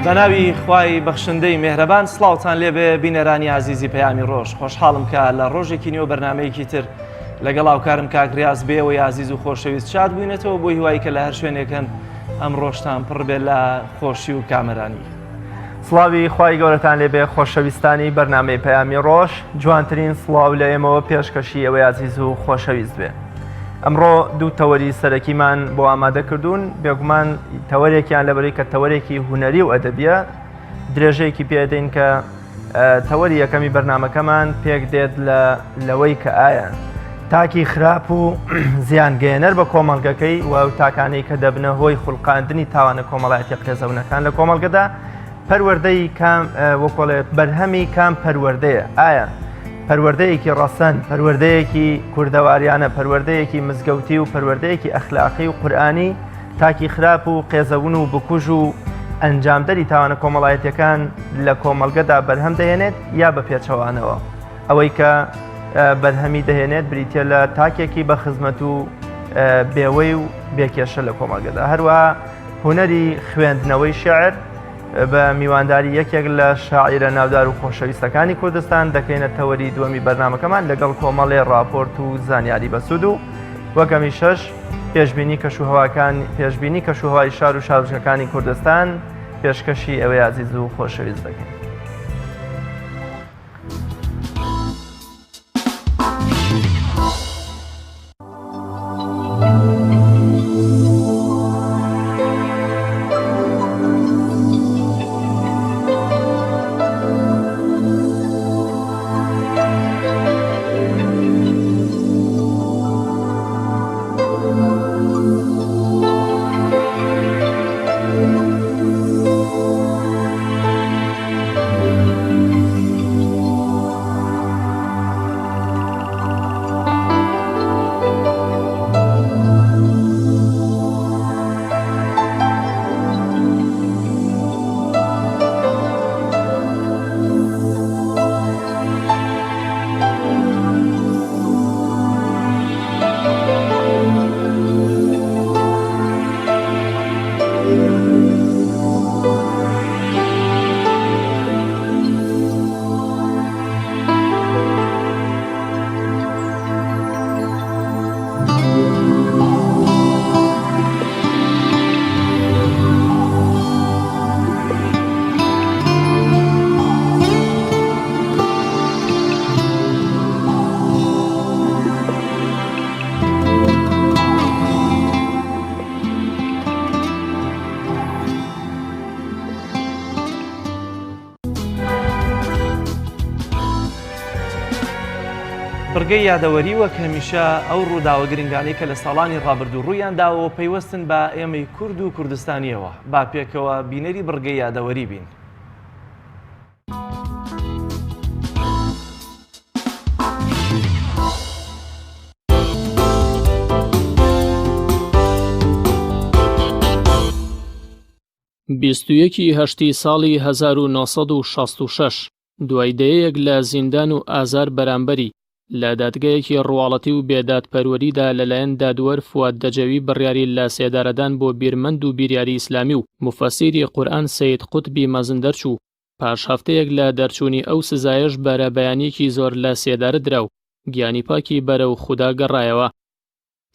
بەناوی خوای بەخشندەی میهرەبان سڵاوتان لێبێ بینەرانی عزیزی پەیامی ڕۆژ. خۆشحاڵم کە لە ڕۆژێکی نوێ بەرنامەیەکی تر لەگەڵ هاوکارم کاکریاز بێەوەی عزیز و خۆشەویست شاد بووینەتەوە بۆ هیوای کە لە هەر شوێنێکن ئەم ڕۆژتان پڕ بێت لە خۆشی و کامەرانی. سڵاوی خوای گەورەتان لێبێ خۆشەویستانی بەرنامەی پەیامی ڕۆژ. جوانترین سڵاو لە ئێمەوە پێشکەشی ئەوەی عزیز و خۆشەویست بێ. ئەمڕۆ دوو تەوەری سەرەکیمان بۆ ئامادە کردوون، بێگومان تەوەرێکیان لەبەرەوەی کە تەوەرێکی هونەری و ئەدەبیە، درێژەیەکی پێدەین کە تەوەری یەکەمی بەرنامەکەمان پێک دێت لەوەی کە ئایا تاکی خراپ و زیانگەێنەر بە کۆمەڵگەکەی و ئەو تاکانەی کە دەبنە هۆی خوڵقاندنی تاوانە کۆمەڵایەتی قێزەونەکان لە کۆمەڵگەدا پەروەردەی کام وەکۆڵێت بەرهەمی کام پەروەردەیە، ئایا پەروەردەیەکی ڕەسەن، پەروەردەیەکی کوردەواریانە، پەروەردەیەکی مزگەوتی و پەروەردەیەکی ئەخلاقی و قورئانی تاکی خراپ و قێزەون و بکوژ و ئەنجامدەری تاوانە کۆمەڵایەتیەکان لە کۆمەڵگەدا بەرهەم دەهێنێت یا بە پێچەوانەوە. ئەوەی کە بەرهەمی دەهێنێت بریتە لە تاکێکی بە خزمەت و بێوەی و بێکێشە لە کۆمەڵگەدا. هەروەها هونەری خوێندنەوەی شێعر بە میوانداری یەکێک لە شاعیرە ناودار و خۆشەویستەکانی کوردستان دەکەینە تەوەری دووەمی بەرنامەکەمان لەگەڵ کۆمەڵێ راپۆرت و زانیاری بەسوود و وەکەمی شەش پێشبینی کەشوهەوای شار و شارۆچکەکانی کوردستان پێشکەشی ئەوەی عزیز و خۆشەویست دەکەین. بڕگەی یادەوەری وەک هەمیشە ئەو ڕووداوە گرنگانەی کە لە ساڵانی ڕابردوو ڕوویان داوە پەیوەستن بە ئێمەی کورد و کوردستانیەوە. با پێکەوە بینەری بڕگەی یادەوەری بین. بیستویەکی هەشتی ساڵی 1966 دوای دەیەک لە زیندان و ئازار بەرامبەری لە دادگایەکی ڕواڵەتی و بێدادپەروەریدا لەلایەن دادوەر فواد دەجەوی بڕیاری لە سێدارەدان بۆ بیرمەند و بیریاری ئیسلامی و مفەسیری قورئان سەید قوتبی مەزن دەرچوو. پاش هەفتەیەک لە دەرچوونی ئەو سزایش بەرە بەیانێکی زۆر لە سێدارە درا و گیانی پاکی بەرەو خودا گەڕایەوە.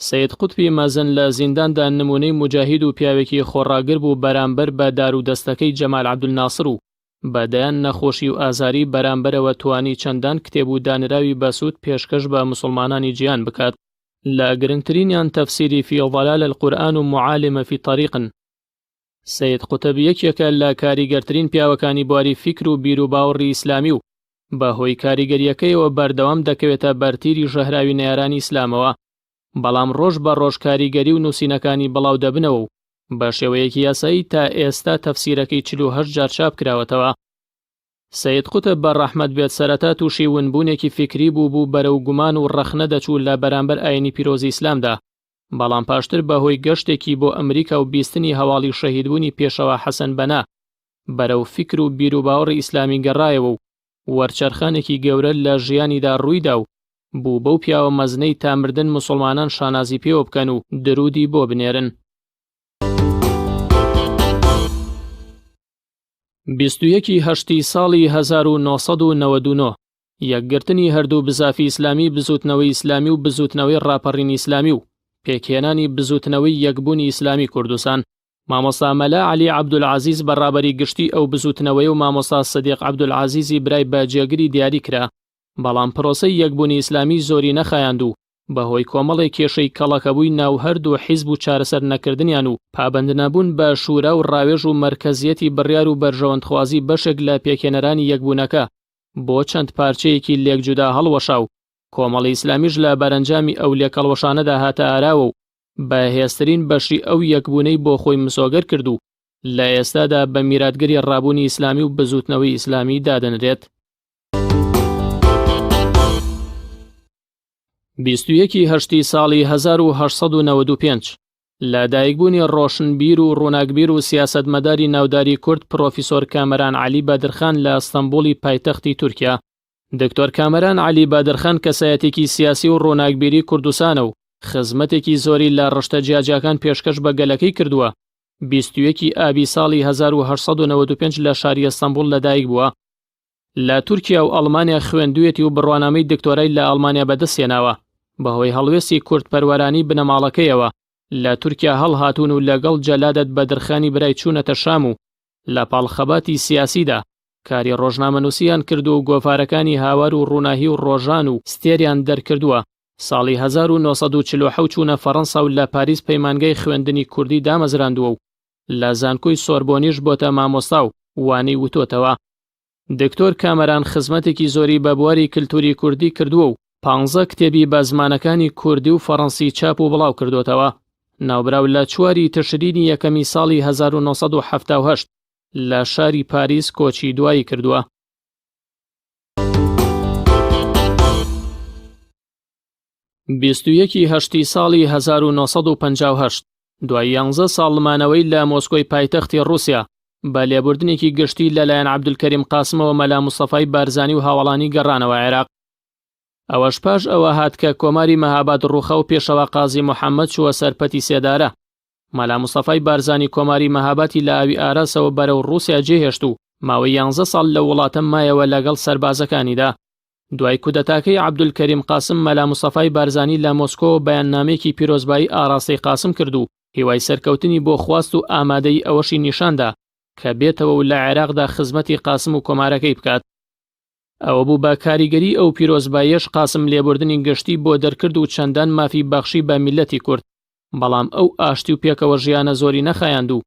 سەید قوتبی مەزن لە زینداندا نمونەی موجاهید و پیاوێکی خۆڕاگر بوو بەرامبەر بە دارودەستەکەی جەمال عەبدولناسر و بەدەیان نەخۆشی و ئازاری بەرامبەرەوە توانی چەندان کتێب و دانراوی بەسوود پێشکەش بە مسلمانانی جیان بکات. لە گرنگترینیان تەفسیری فی ضلال القورآن و معالم فی طریق. سەید قوتب یەکێکە لە کاریگەرترین پیاوەکانی بواری فیکر و بیر و باوەڕی ئیسلامی و بەهۆی کاریگەریەکەیەوە بەردەوام دەکەوێتە بەرتیری ژەهراوی نێرانی ئیسلامەوە. بەڵام ڕۆژ بە ڕۆژ کاریگەری و نووسینەکانی بەڵاو دەبنەوە و بە شێوەیەکی یاسایی تا ئێستا تەفسیرەکەی 48 جار چاپ کراوەتەوە. سەید قوتب بە ڕەحمەت بێت سەرەتا تووشی ونبوونێکی فیکری بوو بەرەو گومان و ڕەخنە دەچوو لە بەرامبەر ئاینی پیرۆزی ئیسلامدا، بەڵام پاشتر بەهۆی گەشتێکی بۆ ئەمریکا و بیستنی هەواڵی شەهیدبوونی پێشەوە حەسەن بەنا بەرەو فیکر و بیر و باوەڕی ئیسلامی گەڕایەوە و وەرچەرخانێکی گەورە لە ژیانیدا ڕوویدا و بوو بەو پیاوە مەزنەی تا مردن مسلمانان شانازی پێوە بکەن و درودی بۆ بنێرن. 21 هەشتی ساڵی 1999 یەکگرتنی هەردوو بزافی ئیسلامی بزوتنەوەی ئیسلامی و بزوتنەوەی ڕاپەڕینی ئیسلامی و پێکهێنانی بزوتنەوەی یەکبوونی ئیسلامی کوردستان. مامۆستا مەلا عەلی عەبدولعەزیز بەڕابەری گشتی ئەو بزوتنەوەی و مامۆستا سەدیق عەبدولعەزیزی برای بەجێگری دیاری کرا، بەڵام پرۆسەی یەکبوونی ئیسلامی زۆری نەخایاند و بەهۆی کۆمەڵی کێشەی کەڵەکەبووی ناو هەردوو حیزب و چارەسەر نەکردنیان و پابەندنەبوون بە شورا و ڕاوێژ و مەرکەزیەتی بڕیار و بەرژەوەندخوازی بەشێک لە پێکهێنەرانی یەکبوونەکە بۆ چەند پارچەیەکی لێکجودا هەڵوەشا و کۆمەڵی ئیسلامیش لە بەرەنجامی ئەو لێکەڵوەشانەدا هاتە ئاراوە و بەهێزترین بەشی ئەو یەکبوونەی بۆ خۆی مسۆگەر کرد و لە ئێستادا بە میراتگەری ڕابوونی ئیسلامی و بزوتنەوەی ئیسلامی دادەنرێت. 21 هەشتی ساڵی 1895 لە دایکبوونی ڕۆشنبیر و ڕووناکبیر و سیاسەتمەداری ناوداری کورد پرۆفیسۆر کامەران عەلی بەدرخان لە ئەستەمبوڵی پایتەختی تورکیا. دکتۆر کامەران عەلی بەدرخان کەسایەتێکی سیاسی و ڕووناکبیری کوردستانە و خزمەتێکی زۆری لە ڕشتە جیاجاکان پێشکەش بە گەلەکەی کردووە. 21 ئابی ساڵی 1895 لە شاری ئەستەمبوڵ لەدایک بووە. لە تورکیا و ئەڵمانیا خوێندوویەتی و بڕوانامەی دکتۆرای لە ئەڵمانیا بەدەستهێناوە. بەهۆی هەڵوێستی کوردپەروەرانی بنەماڵەکەیەوە لە تورکیا هەڵهاتوون و لەگەڵ جەلادەت بەدرخانی برای چوونەتە شام و لە پاڵخەباتی سیاسیدا کاری ڕۆژنامەنووسیان کرد و گۆفارەکانی هاوار و ڕووناهی و ڕۆژان و ستێریان دەرکردووە. ساڵی 1947 چوونە فەڕەنسا و لە پاریس پەیمانگەی خوێندنی کوردی دامەزراندووە و لە زانکۆی سۆربۆنیش بۆتە مامۆستا و وانەی وتۆتەوە. دکتۆر کامەران خزمەتێکی زۆری بە بواری کلتوری کوردی کردووە و 15 کتێبی بە زمانەکانی کوردی و فەڕەنسی چاپ و بڵاو کردوتەوە. ناوبراو لە 4 تشرینی یەکەمی ساڵی 1978 لە شاری پاریس کۆچی دوایی کردووە. 21 هەشتی ساڵی 1958 دوای 11 ساڵمانەوەی لە مۆسکۆی پایتەختی ڕووسیا بە لێبوردنێکی گشتی لەلایەن عەبدولکەریم قاسمەوە مەلا موستەفای بارزانی و هاوڵانی گەڕانەوە عێراق. ئەوەش پاش ئەوە هات کە کۆماری مەهاباد ڕووخە و پێشەوە قازی موحەممەد چووە سەرپەتی سێدارە. مەلا موستەفای بارزانی کۆماری مەهاباتی لە ئاوی ئاراسەوە بەرەو ڕووسیا جێهێشت و ماوەی 11 ساڵ لە وڵاتە مایەوە لەگەڵ سەربازەکانیدا. دوای کودەتاکەی عەبدولکەریم قاسم مەلا موستەفای بارزانی لە مۆسکۆ بەیاننامەیەکی پیرۆزبایی ئاراستەی قاسم کرد و هیوای سەرکەوتنی بۆ خواست و ئامادەی ئەوەشی نیشاندا کە بێتەوە و لە عێراقدا خزمەتی قاسم و کۆمارەکەی بکات. ئەوە بوو بە کاریگەری ئەو پیرۆزباییەش قاسم لێبوردنی گشتی بۆ دەرکرد و چەندان مافی بەخشی بە میلەتی کورد، بەڵام ئەو ئاشتی و پێکەوە ژیانە زۆری نەخایاند و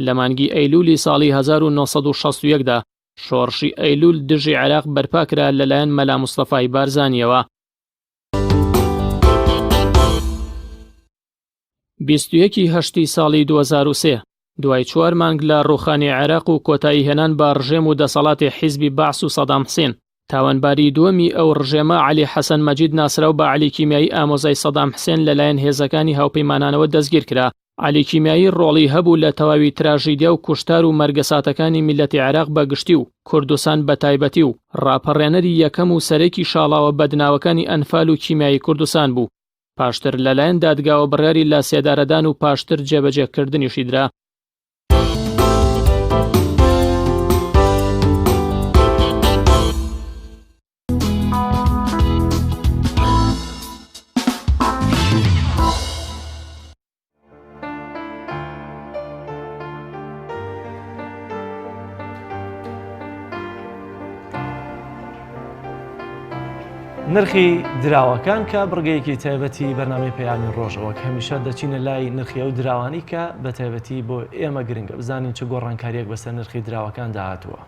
لە مانگی ئەیلولی ساڵی 1961دا شۆڕشی ئەیلول دژی عێراق بەرپاکرا لەلایەن مەلا موستەفای بارزانیەوە. 21 هەشتی ساڵی 2003 دوای 4 مانگ لە ڕووخانی عێراق و کۆتایی هێنان بە ڕژێم و دەسەڵاتی حیزبی بەعس و سەدام حوسێن، تاوانباری دووەمی ئەو ڕژێمە عەلی حەسەن مەجید ناسراو بە عەلی کیمیایی ئامۆزای سەدام حوسێن لەلایەن هێزەکانی هاوپەیمانانەوە دەستگیر کرا. عەلی کیمیایی ڕۆڵی هەبوو لە تەواوی تراژیدیا و کوشتار و مەرگەساتەکانی میلەتی عێراق بەگشتی و کوردستان بە تایبەتی و ڕاپەڕێنەری یەکەم و سەرێکی شاڵاوە بەدناوەکانی ئەنفال و کیمیایی کوردستان بوو. پاشتر لەلایەن دادگاوە بڕیاری لە سێدارەدان و پاشتر جێبەجێکردنیشی درا. نرخی دراوەکان کە بڕگەیەکی تایبەتی بەرنامەی پەیامی ڕۆژەوە کە هەمیشە دەچینە لای نرخی ئەو دراوانی کە بە تایبەتی بۆ ئێمە گرنگە بزانین چه گۆڕانکاریەک بەسەر نرخی دراوەکان داهاتووە.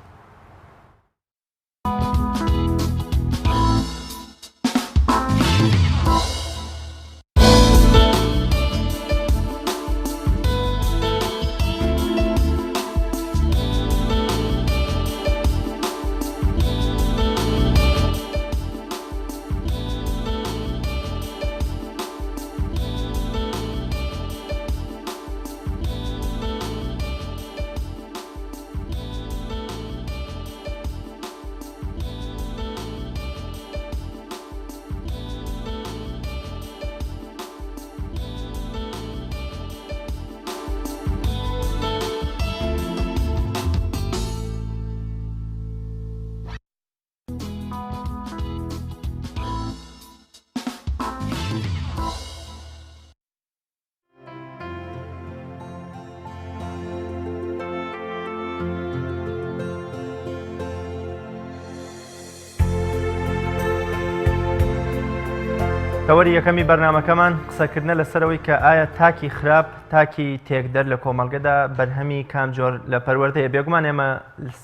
تەوەری یەکەمی بەرنامەکەمان قسەکردنە لەسەرەوەی کە ئایا تاکی خراپ تاکی تێکدەر لە کۆمەڵگەدا بەرهەمی کام جۆر لە پەروەردەیە. بێگومان ئێمە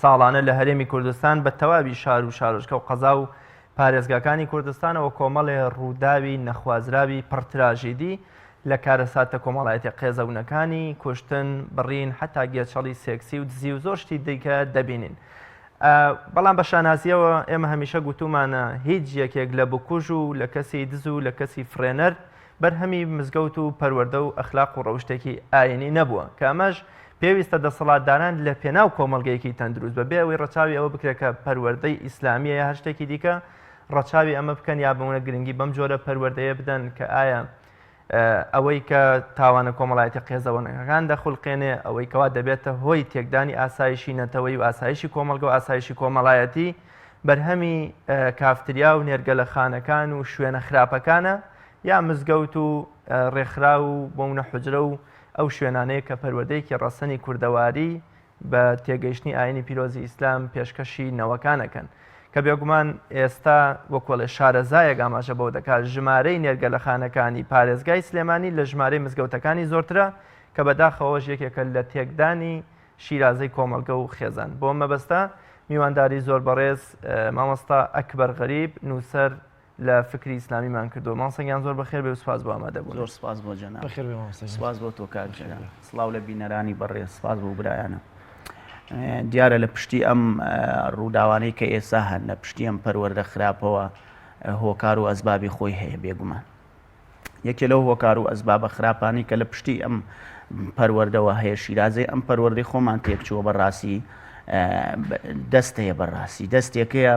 ساڵانە لە هەرێمی کوردستان بە تەواوی شار و شارۆچکە و قەزا و پارێزگاکانی کوردستانەوە کۆمەڵێ ڕووداوی نەخوازراوی پڕتراژیدی لە کارەساتە کۆمەڵایەتی قێزەونەکانی کوشتن بڕین حتا گێچەڵی سێکسی و دزی و زۆر شتی دیکە دەبینین. بەڵام بە شانازیەوە ئێمە هەمیشە گوتومانە هیچ یەکێک لە بکوژ و لە کەسی دز و لە کەسی فرێنەر بەرهەمی مزگەوت و پەروەردە و ئەخلاق و ڕەوشتێکی ئاینی نەبووە کە ئەمەش پێویستە دەسەڵاتداران لە پێناو کۆمەڵگەیەکی تەندروست بەبێ ئەوەی ڕەچاوی ئەوە بکرێت کە پەروەردەی ئیسلامیە یا هەر شتێکی دیکە ڕەچاوی ئەمە بکەن یا بمونە گرنگی بەم جۆرە پەروەردەیە بدەن کە ئایا ئەوەی کە تاوانە کۆمەڵایەتی قێزەوەنەکان دەخولقێنێ ئەوەی کەوا دەبێتە هۆی تێکدانی ئاسایشی نەتەوەی و ئاسایشی کۆمەلگە و ئاسایشی کۆمەڵایەتی بەرهەمی کافتریا و نێرگەلەخانەکان و شوێنە خراپەکانە یا مزگەوت و ڕێکخرا و بۆونە حوجرە و ئەو شوێنانەیە کە پەروەردەیەکی ڕەسەنی کوردەواری بە تێگەیشتنی ئاینی پیرۆزی ئیسلام پێشکەشی نەوەکانەکەن کە بێگومان ئێستا وەکوڵێ شارەزایەک ئاماژە بەوە دەکات ژمارەی نێرگەلەخانەکانی پارێزگای سلێمانی لە ژمارەی مزگەوتەکانی زۆرترە کە بەداخەوەش یەکێکە لە تێکدانی شیرازەی کۆمەلگە و خێزان. بۆ مەبەستە میوانداری زۆر بەڕێز مامۆستا ئەکبەر غەریب نووسەر لە فکری ئیسلامیمان کردو. ماسەنگیان زۆر بەخێر بێ و سوپاس بۆ ئامادەبوون. زۆر سپاس بۆ جەناب. سپاس بۆ تۆ کاکجان. سڵاو لە بینەرانی بەڕێز. سپاس بۆ برایانە. دیارە لە پشتی ئەم ڕووداوانەی کە ئێستا هەن لە پشتی ئەم پەروەردە خراپەوە هۆکار و ئەسبابی خۆی هەیە بێگومان. یەکێ لەو هۆکار و ئەسبابە خراپانی کە لە پشتی ئەم پەروەردەوە هەیە شیرازەی ئەم پەروەردەی خۆمان تێکچووە بەڕاستی دەستەیە بەڕاستی دەستێکەیە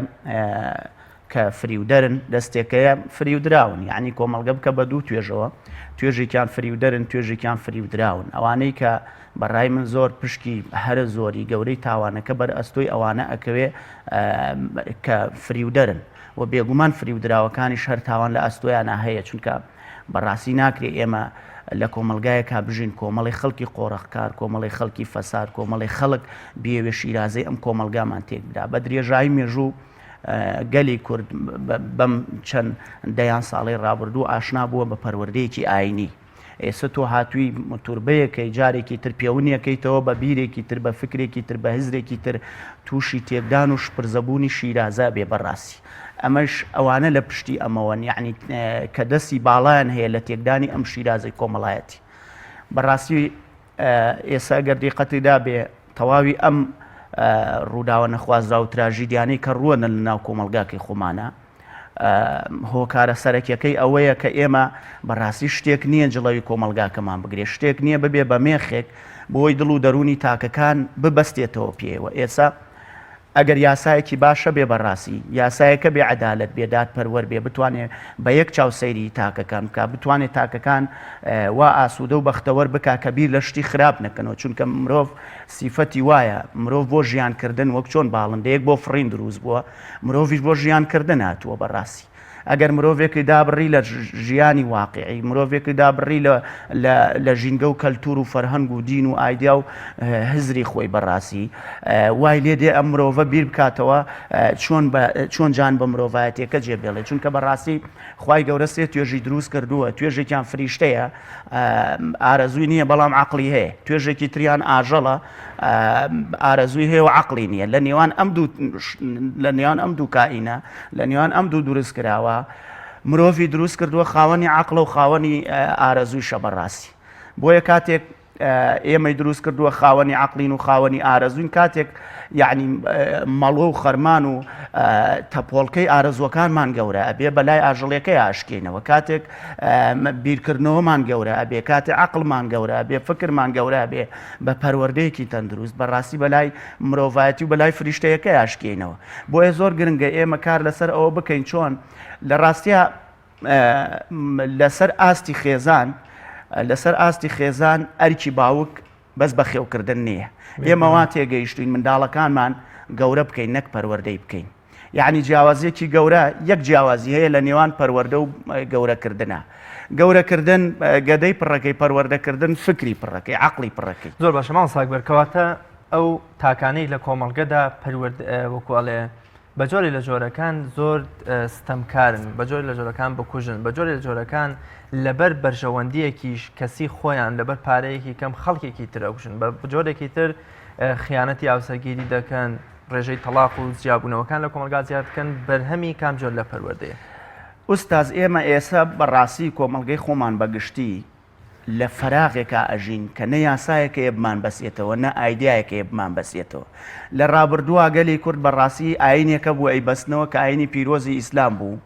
کە فریودەرن دەستێکەیە فریودراون یعنی کۆمەڵگە بکە بە دوو توێژەوە توێژێکیان فریودەرن توێژێکیان فریودراون ئەوانەی کە بەڕای من زۆر پشکی هەرە زۆری گەورەی تاوانەکە بەر ئەستۆی ئەوانە ئەکەوێ کە فریودەرن و بێگومان فریودراوەکانیش هەر تاوان لە ئەستۆیانە هەیە چونکە بەڕاستی ناکرێ ئێمە لە کۆمەلگایەکە بژین کۆمەڵی خەڵکی قۆڕەخکار کۆمەڵی خەڵکی فەساد کۆمەڵی خەڵک بێوێ شیرازەی ئەم کۆمەلگامان تێکدا بە درێژایی مێژوو گەلی کورد بەم چەند دەیان ساڵی ڕابردوو ئاشنا بووە بە پەروەردەیەکی ئاینی. ئێستا تۆ هاتووی توربەیەکەی جارێکی تر پێونیەکەیتەوە بە بیرێکی تر بە فکرێکی تر بە هزرێکی تر تووشی تێکدان و شپرزەبوونی شیرازە بێ بەڕاستی. ئەمەش ئەوانە لە پشتی ئەمەوەن یعنی کە دەستی باڵایان هەیە لە تێکدانی ئەم شیرازەی کۆمەڵایەتی. بەڕاستی ئێستا گەر دیقەتیدا بێ تەواوی ئەم ڕووداوە نەخوازرا و تراژیدیانەی کە ڕوونە لە ناو کۆمەلگاکەی خۆمانە هۆکارە سەرەکیەکەی ئەوەیە کە ئێمە بەڕاستی شتێک نییە جڵەوی کۆمەلگاکەمان بگرێت شتێک نییە ببێ بە مێخێک بۆی دڵ و دەرونی تاکەکان ببەستێتەوە پێوە. ئێستا ئەگەر یاسایەکی باشە بێ بەڕاستی یاسایەکە بێ عەدالەت بێداد پەروەەر بێ بتوانێت بە یەک چاوسەیری تاکەکان بکە بتوانێت تاکەکان وا ئاسوودە و بەختەوەر بکا کە بیر لە شتی خراپ نەکەنەوە چونکە مرۆڤ سیفەتی وایە مرۆڤ بۆ ژیانکردن وەک چۆن باڵندەیەک بۆ فڕین دروست بووە مرۆڤیش بۆ ژیانکردن هاتووە بەڕاستی. ئەگەر مرۆڤێکی دابڕی لە ژیانی واقعی مرۆڤێکی دابڕی لە ژینگە و کەلتور و فەرهەنگ و دین و ئایدیا و هزری خۆی بەڕاستی وای لێ دێ ئەم مرۆڤە بیر بکاتەوە چۆن جان بە مرۆڤایەتێکە جێبێڵێ چونکە بەڕاستی خوای گەورە سێ توێژی دروست کردووە توێژێکیان فریشتەیە ئارەزووی نییە بەڵام عەقڵی هەیە توێژێکی تریان ئاژەڵە ئارەزووی هەیە و عەقڵی نییە لە نێوان ئەم دوو کائینە لە نێوان ئەم دوو دروست کراوە مرۆڤی دروست کردووە خاوەنی عەقڵە و خاوەنی ئارەزوویشە بەڕاستی. بۆیە کاتێک ئێمەی دروست کردووە خاوەنی عەقڵین و خاوەنی ئارەزوین کاتێک یعنی مەڵۆ و خەرمان و تەپۆڵکەی ئارەزوەکانمان گەورە ئەبێ بەلای ئاژەڵیەکەی ئاشکێنەوە کاتێک بیرکردنەوەمان گەورە ئەبێ کاتێک عەقڵمان گەورە ئەبێ فکرمان گەورە ئەبێ بە پەروەردەیەکی تەندروست بەڕاستی بەلای مرۆڤایەتی و بەلای فریشتەیەکەی ئاشکێنەوە. بۆیە زۆر گرنگە ئێمە کار لەسەر ئەوە بکەین چۆن لە ڕاستیە لەسەر ئاستی خێزان ئەرکی باوک بەس بە خێوکردن نییە. ئێمەوا تێگەیشتوین منداڵەکانمان گەورە بکەین نەک پەروەردەی بکەین. یعنی جیاوازیەکی گەورە یەک جیاوازی هەیە لە نێوان پەروەردە و گەورەکردنە. گەورەکردن گەدەی پڕەکەی پەروەردەکردن فکری پڕەکەی عەقڵی پڕەکەی. زۆر باشە ماڵ ساکبەر کەواتە ئەو تاکانەی لە کۆمەڵگەدا وەکوڵێ بە جۆری لە جۆرەکان زۆر ستەمکارن، بە جۆری لە جۆرەکان بکوژن، بە جۆری لە جۆرەکان لەبەر بەرژەوەندیەکیش کەسی خۆیان لەبەر پارەیەکی کەم خەڵکێکی تر ئەوژن، بە جۆرێکی تر خیانەتی ئاوسەرگیری دەکەن، ڕێژەی تەلاق و جیابوونەوەکان لە کۆمەلگا زیاد بکەن بەرهەمی کام جۆر لە پەروەردەیە. ئوستاز ئێمە ئێستا بەڕاستی کۆمەڵگەی خۆمان بەگشتی لە فەراغێکا ئەژین کە نە یاسایەکە بمان بەسێتەوە نە ئایدایەکە بمان بەسێتەوە. لە ڕابردووە گەلی کورد بەڕاستی ئاینێکە بوو ئەیبەستنەوە کە ئاینی پیرۆزی ئیسلام بوو،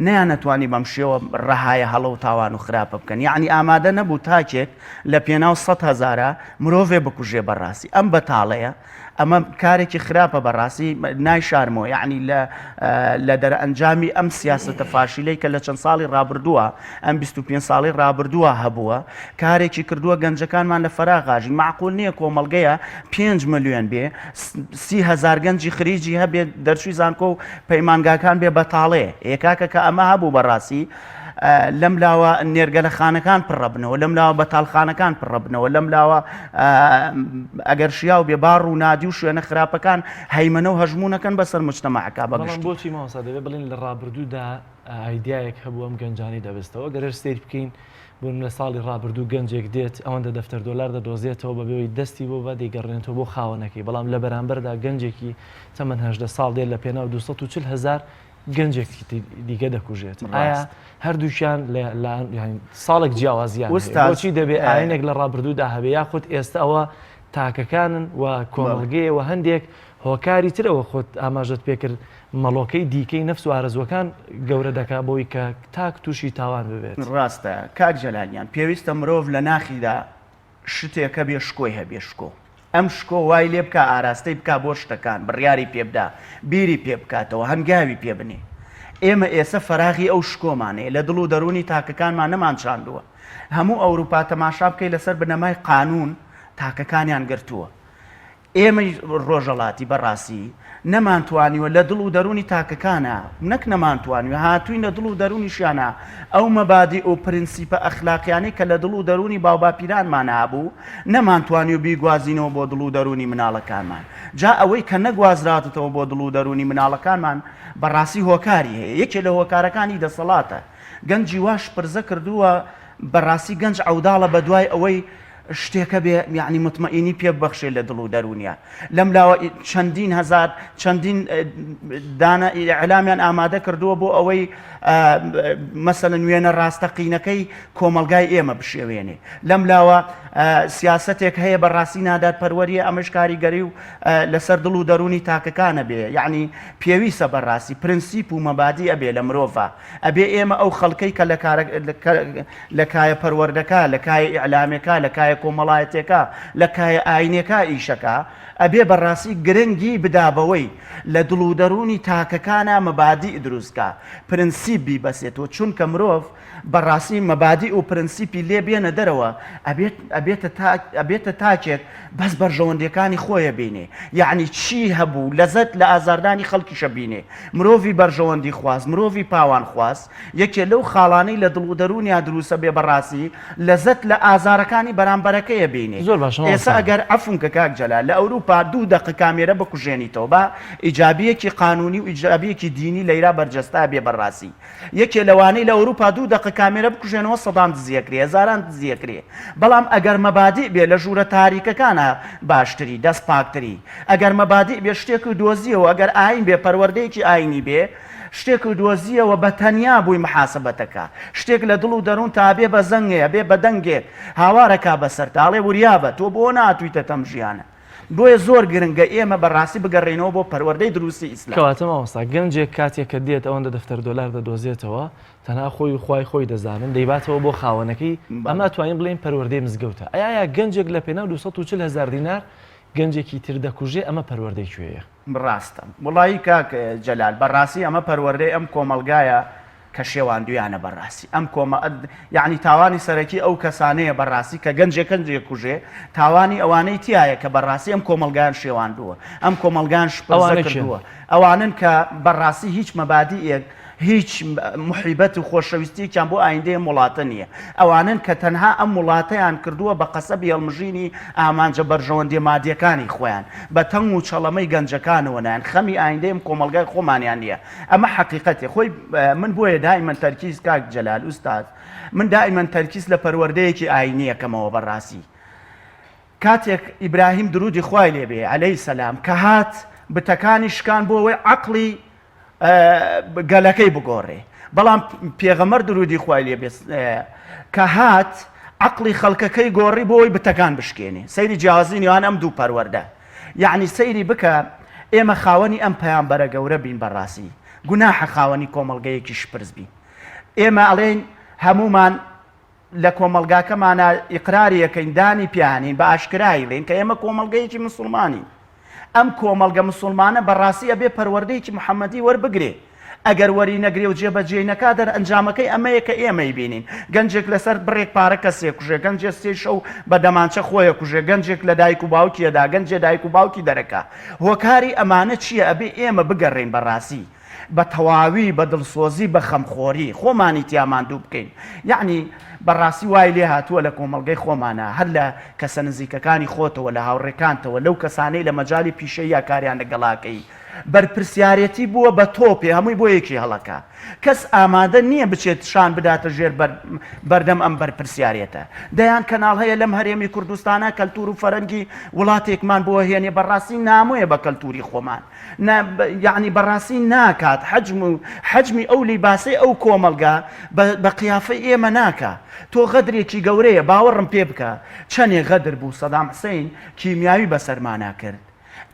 نەیان نەتوانی بەم شێوە ڕەهایە هەڵە و تاوان و خراپە بکەن. یعنی ئامادە نەبوو تاکێک لە پێناو 100,000 مرۆڤێ بکوژێ بەڕاستی. ئەم بەتاڵەیە ئەمە کارێکی خراپە بەڕاستی نایشارمەوە. یعنی لە دەرئەنجامی ئەم سیاسەتە فاشیلەی کە لە چەند ساڵی ڕابردووە ئەم 25 ساڵی ڕابردووە هەبووە کارێکی کردووە گەنجەکانمان لە فەراغاژین. معقول نییە کۆمەڵگەیە 5 ملیۆن بێ 30,000 گەنجی خریجی هەبێت دەرچووی زانکۆ و پەیمانگاکان بێ بەتاڵێ ئێکاکە کە ئەمە هەبوو بەڕاستی لەم لاوە نێرگە لە خانەکان پڕەبنەوە، لەم لاوە بەتاڵخانەکان پڕەبنەوە، لەم لاوە ئەگەر شیا و بێبار و نادی و شوێنە خراپەکان هەیمەنە و هەژمونەکەن بەسەر مجتەماعەکە بەگشت. بۆچی ماوەسا دەبێت بڵین لە ڕابردوودا ئایدایەک هەبوو ئەم گەنجانی دەبستەوە گەرەر سیر بکەین بوون لە ساڵی ڕابردوو گەنجێک دێت ئەوەندە دەفتەر دۆلار دەدۆزێتەوە بەبێەوەی دەستی بۆ بە دەیگەڕێنێتەوە بۆ خاوەنەکەی، بەڵام لە بەرامبەردا گەنجێکی تەمەەن 18 ساڵ دێت لە پێناو 240,000 گەنجێکی دیگە دەکوژێت. ئایا هەردووشیان ساڵێک جیاوازیان بۆچی دەبێت ئاینێک لە ڕابردوودا هەبێ یاخود ئێستا ئەوە تاکەکانن و کۆمەڵگەیەوە هەندێک هۆکاری ترەوە خۆت ئاماژەت پێکرد مەڵۆکەی دیکەی نەفس و ئارەزوەکان گەورە دەکا بۆی کە تاک تووشی تاوان ببێت. ڕاستە کاک جەلانیان پێویستە مرۆڤ لە ناخیدا شتێکە بێ شکۆی هەبێ شکۆ. ئەم شکۆ وای لێ بکە ئاراستەی بک بۆ شتەکان بڕیاری پێبدا بیری پێ بکاتەوە هەنگاوی پێ بنێ. ئێمە ئێستا فەراغی ئەو شکۆمانەیە لە دڵ و دەرونی تاکەکانمان نەمانچاندووە. هەموو ئەوروپا تەماشا بکەی لەسەر بنەمای قانون تاکەکانیان گرتووە. ئێمە ڕۆژەڵاتی بەڕاستی نەمانتوانیوە لە دڵ و دەرونی تاکەکانە نەک نەمانتوانیوە هاتووی لە دڵ و دەرونیشیانە ئەو مەبادی ئەو پرینسیپە ئەخلاقیانەی کە لە دڵ و دەرونی باوباپیرانمان هابوو نەمانتوانی و بیگوازینەوە بۆ دڵ و دەرونی مناڵەکانمان. جا ئەوەی کە نەگوازراتەوە بۆ دڵ و دەرونی مناڵەکانمان بەڕاستی هۆکاری هەیە. یەکێ لە هۆکارەکانی دەسەڵاتە گەنجی واش پرزە کردووە بەڕاستی گەنج ئەوداڵە بە دوای ئەوەی شتێکە بێ یعنی مطمئینی پێ بەخشێ لە دڵ و دەرونیە. لەم لاوە چەندین هەزار چەندین دانە ئیعلامیان ئامادە کردووە بۆ ئەوەی مەسەلەن وێنە ڕاستەقینەکەی کۆمەلگای ئێمە بشێوێنێ. لەم لاوە سیاسەتێک هەیە بەڕاستی نادات پەروەریە ئەمەش کاریگەری و لەسەر دڵ و دەرونی تاکەکانە بێ. یعنی پێویستە بەڕاستی پرینسیپ و مەبادی ئەبێ لە مرۆڤە ئەبێ ئێمە ئەو خەڵکەی کە لە کایە پەروەردەکە لە کایە ئیعلامێکە لە کایە کۆمەڵایەتێکە لە کایە ئاینێکە ئیشەکە ئەبێ بەڕاستی گرنگی بدابەوەی لە دڵ و دەرونی تاکەکانە مەبادی دروستکە پرینسیپی بەسێتەوە چونکە مرۆڤ بەڕاستی مەبادی و پرینسیپی لێ بێنە دەرەوە ئەبێتە تاکێک بەس بەرژەوەندەکانی خۆیە بینێ. یعنی چی هەبوو لەزەت لە ئازاردانی خەڵکیشە بینێ. مرۆڤی بەرژەوەندی خواست مرۆڤی پاوان خواست یەکێ لەو خاڵانەی لە دڵ و دەرونیا دروستە بێ بەڕاستی لەزەت لە ئازارەکانی بەرامبەرەکەیە بینێ. ئێستا ئەگەر ئەفونکە کاک جەلال لە ئەوروپا 2 دقیقە کامێرە بکوژێنیتەوە بە ئیجابیەکی قانونی و ئیجابیەکی دینی لەیرا بەرجەستا بێ بەڕاستی. یەکێ لەوانەی لە ئەوروپا 2 دقیقە کامێرە بکوژێنەوە سەدام دزیەکرێ هەزاران دزیەکرێ. بەڵام ئەگەر مەبادی بێ لە ژوورە تاریکەکانە باشتری دەست پاکتری. ئەگەر مەبادی بێ شتێک و دۆزیەوە ئەگەر ئاین بێ پەروەردەیەکی ئاینی بێ شتێک و دۆزیەوە بە تەنیا بووی محاسبەتەکە شتێک لە دڵ و دەروون تا بێ بە زەنگەیە بێ بە دەنگێک هاوارەکە بەسەر تاڵێ وریابە تۆ بۆ ناتوویتە تەم ژیانە. بۆیە زۆر گرنگە ئێمە بەڕاستی بگەڕێنەوە بۆ پەروەردەی دروستی ئیسلام. کەواتە مامۆستا گەنجێک کاتێک کە دێت ئەوەندە دەفتەر دۆلار دەدۆزێتەوە تەنها خۆی و خوای خۆی دەزانن دەیباتەوە بۆ خاوەنەکەی ئەمە توانین بڵێن پەروەردەی مزگەوتە. ئایا گەنجێک لە پێناو 240,000 دینار گەنجێکی تر دەکوژێ ئەمە پەروەردەی کوێیە؟ ڕاستە وڵی کاک جەلال بەڕاستی ئەمە پەروەردەی ئەم کۆمەلگایە کە شێواندویانە بەڕاستی ئەم یعنی تاوانی سەرەکی ئەو کەسانەیە بەڕاستی کە گەنجێک کوژێ تاوانی ئەوانەی تایە کە بەڕاستی ئەم کۆمەلگان شێواندووە ئەم کۆمەلگان شپەوە کردووە ئەوانن کە بەڕاستی هیچ مەبادیەک هیچ محیبەت و خۆشەویستیان بۆ ئایندەیە وڵاتە نییە ئەوانن کە تەنها ئەم وڵاتەیان کردووە بە قەسەبی هەڵمژینی ئامانجە بەرژەوەندی مادیەکانی خۆیان بە تەنگ و چەڵەمەی گەنجەکانەوە نایەن خەمی ئایندەیەم کۆمەلگای خۆمانیان نییە ئەمە حەقیقەتێ خۆی من بۆیە دائیمەن تەرکیز کاک جەلال ئوستاد من دائیمەن تەرکیز لە پەروەردەیەکی ئاینیەکەمەوە بەڕاستی کاتێک ئیبراهیم درودی خوای لێبێ عەلەیهی سەلام کە هات بتەکانی شکان بۆ ئەوەی عەقڵی گەلەکەی بگۆڕێ بەڵام پێغەمبەر درودی خوای لێبێ کە هات عەقڵی خەڵکەکەی گۆڕی بۆ ئەوەی بتەکان بشکێنێ سەیری جیاوازی نێوان ئەم دوو پەروەردە یعنی سەیری بکە ئێمە خاوەنی ئەم پەیامبەرە گەورە بین بەڕاستی گوناحە خاوەنی کۆمەڵگەیەکی شپرس بین ئێمە ئەڵێن هەمومان لە کۆمەلگاکەمانە ئیقراری یەکەین دانی پیانین بە ئاشکرایی لێن کە ئێمە کۆمەلگەیەکی مسلمانین ئەم کۆمەلگە مسلمانە بەڕاستی ئەبێ پەروەردەیەکی محەممەدی وەربگرێ ئەگەر وەری نەگرێ و جێبەجێ نەکا دەر ئەنجامەکەی ئەمەیە کە ئێمەی بینین گەنجێک لەسەر بڕێک پارە کەسێ کوژێ گەنجێ سێ شەو بە دەمانچە خۆیە کوژێ گەنجێک لە دایک و باوکیەدا گەنجێ دایک و باوکی دەرەکە هۆکاری ئەمانە چییە ئەبێ ئێمە بگەڕێن بەڕاستی بە تەواوی بە دڵسۆزی بە خەمخۆری خۆمانی تیامان دوو بکەین یعنی بەڕاستی وای لێ هاتووە لە کۆمەلگەی خۆمانە هەر لە کەسە نزیکەکانی خۆتەوە لە هاوڕێکانتەوە لەو کەسانەی لە مەجای پیشەی یا کاریان لەگەڵاکەی بەرپرسیارەتی بووە بە تۆپێ هەمووی بۆ یەکی هەڵەکە کەس ئامادە نییە بچێت شان بداتە ژێر بەردەم ئەم بەرپرسیارەتە دەیان کەناڵ هەیە لەم هەرێمی کوردستانە کەلتور و فەرەنگی وڵاتێکمان بۆ هێنێ بەڕاستی نامۆیە بە کەلتوری خۆمان یعنی بەڕاستی ناکات حەجمی ئەو لیباسەی ئەو کۆمەلگا بە قیافەی ئێمە ناکە تۆ غەدرێکی گەورەیە باوەڕم پێ بکە چەندێ غەدر بوو سەدام حوسێن کیمیاوی بەسەرمانە کرد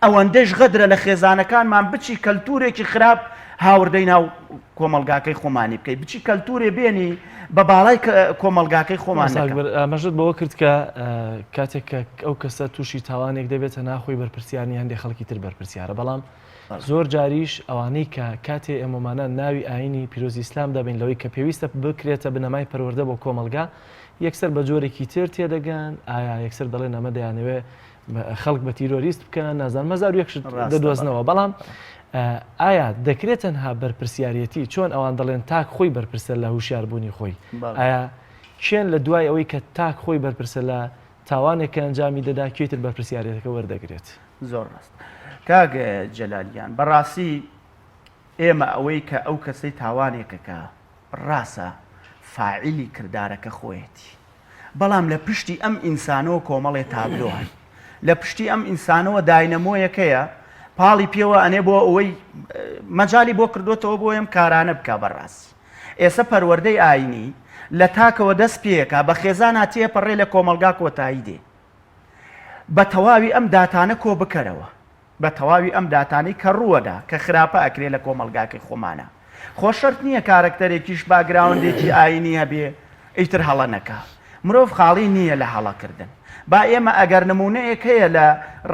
ئەوەندەش غەدرە لە خێزانەکانمان بچی کەلتورێکی خراپ هاوردەی ناو کۆمەلگاکەی خۆمانی بکەیت بچی کەلتورێ بێنی بە باڵای کۆمەلگاکەی خۆمان ئاماژت بەوە کرد کە کاتێک کە ئەو کەسە تووشی تاوانێک دەبێتە ناخۆی بەرپرسیانی هەندێک خەڵکی تر بەرپرسیارە بەڵام زۆر جاریش ئەوانەی کە کاتێ ئێمەمانە ناوی ئاینی پیرۆزی ئیسلام دەبین لەوەی کە پێویستە بکرێتە بنەمای پەروەردە بۆ کۆمەلگا یەکسەر بە جۆرێکی تر تێدەگەن ئایا یەکسەر دەڵێن ئەمە دەیانەوێ خەڵک بە تیرۆریست بکەن نازان مەزار یەکش دەدۆزنەوە بەڵام ئایا دەکرێت تەنها بەرپرسیارەتی چۆن ئەوان دەڵێن تاک خۆی بەرپرسە لە هوشیاربوونی خۆی ئایا چێن لە دوای ئەوەی کە تاک خۆی بەرپرسە لە تاوانێک کە ئەنجامی دەدا کوێتر بەرپرسیارەتەکە وەردەگرێت زۆر ڕاست کاک جەلالیان بەڕاستی ئێمە ئەوەی کە ئەو کەسەی تاوانێکەکە ڕاستە فاعیلی کردارەکە خۆیەتی بەڵام لە پشتی ئەم ئینسانەوە کۆمەڵێ تابلۆهن لە پشتی ئەم ئینسانەوە داینەمۆیەکەیە پاڵی پێوە ئەنێ بۆ ئەوەی مەجای بۆ کردوتەوە بۆ ئەم کارانە بکە بەڕاستی ئێستا پەروەردەی ئاینی لە تاکەوە دەست پێەکە بە خێزانە تێپەڕێ لە کۆمەلگا کۆتایی دێ بە تەواوی ئەم داتانە کۆ بکەرەوە بە تەواوی ئەم داتانی کە ڕووەدا کە خراپە ئەکرێ لە کۆمەلگاکەی خۆمانە خۆشەرت نییە کارکتەرێکیش باگراوندێکی ئاینی هەبێ ئیتر هەڵە نەکا مرۆڤ خاڵی نییە لە هەڵەکردن با ئێمە ئەگەر نمونەیەک هەیە لە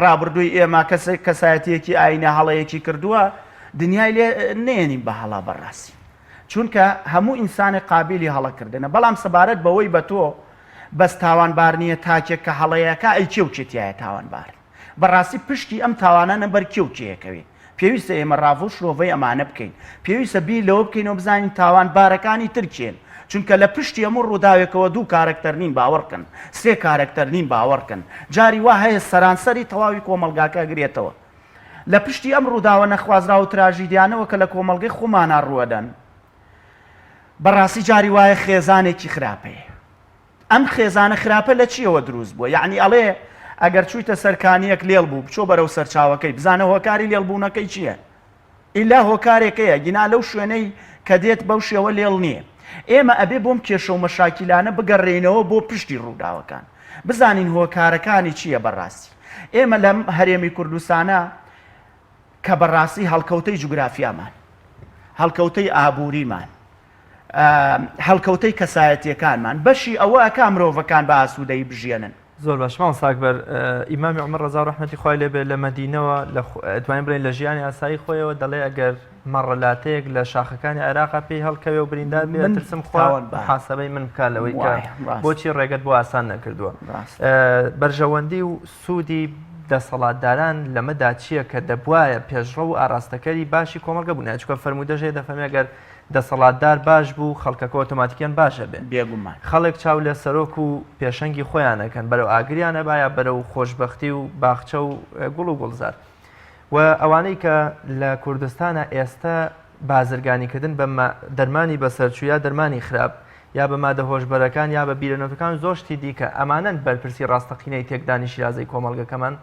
ڕابردووی ئێمە کەسایەتیەکی ئاینە هەڵەیەکی کردووە دنیای لێ نێنین بە هەڵا بەڕاستی چونکە هەموو ئینسانی قابلی هەڵەکردنە بەڵام سەبارەت بەوەی بە تۆ بەس تاوانبار نییە تاکێک کە هەڵەیەکە ئەی کێوچێتیایە تاوانبار بەڕاستی پشتی ئەم تاوانانە بەر کێوچەیەکەوێ پێویستە ئێمە ڕاوە شۆڤەی ئەمانە بکەین پێویستە بیر لەوە بکەینەوە بزانین تاوانبارەکانی ترکێن چونکە لە پشتی هەموو ڕووداوێکەوە دوو کارکتەر نین باوەڕکن سێ کارکتەر نین باوەڕکن جاری وا هەیە سەرانسەری تەواوی کۆمەلگاکە گرێتەوە لە پشتی ئەم ڕووداوە نەخوازرا و تراژیدیانەوە کە لە کۆمەلگەی خۆمانە ڕوەدەن بەڕاستی جاری وایە خێزانێکی خراپەیە ئەم خێزانە خراپە لە چیەوە دروست بووە یعنی ئەڵێ ئەگەر چوویتە سەرکانیەک لێڵ بوو بچۆ بەرەو سەرچاوەکەی بزانە هۆکاری لێڵبوونەکەی چییە ئیلا هۆکارێکەیە گینا لەو شوێنەی کە دێت بەو شێوە لێڵ نییە ئێمە ئەبێ بۆم کێشە و مەشاکیلانە بگەڕێنەوە بۆ پشتی ڕووداوەکان بزانین هۆکارەکانی چییە بەڕاستی ئێمە لەم هەرێمی کوردستانە کە بەڕاستی هەڵکەوتەی جوگرافیامان هەڵکەوتەی ئابووریمان هەڵکەوتەی کەسایەتیەکانمان بەشی ئەوە ئەکا مرۆڤەکان بە ئاسوودەی بژێنن زۆر باشمان ساکبەر ئیمامی عومەر ڕەزا ڕەحمەتی خوای لێبێ لە مەدینەوە دوایین بڵێن لە ژیانی ئاسایی خۆیەوە دەڵێ ئەگەر مەڕەلاتەیەک لە شاخەکانی عێراقا پێی هەڵکەوێ و بریندار بێ ترسم خوا حاسەبەی من بکات لەوەی کە بۆچی ڕێگەت بۆ ئاسان نەکردووە بەرژەوەندی و سوودی دەسەڵاتداران لەمەدا چییە کە دەبوایە پێشڕە و ئاراستەکەری باشی کۆمەلگە بوون چکە فەرمودەژێ دەفەرمێ ئەگەر دەسەڵاتدار باش بوو خەڵکەکە ئۆتۆماتیکیان باشە بێ بێگومان خەڵک چاو لە سەرۆک و پێشەنگی خۆیانەکەن بەرەو ئاگریانە باە بەرەو خۆشببختی و باخچە و گوڵ و گوڵزار و ئەوانەی کە لە کوردستانە ئێستا بازرگانیکردن بە دەرمانی بەسەرچوویە دەرمانی خراپ یا بە مادە هۆشبەرەکان یا بە بیرەنەوتەکان زۆشتی دیکە ئەمانەن بەرپرسی ڕاستەقینەی تێکدانی شیرازەی کۆمەڵگەکەمان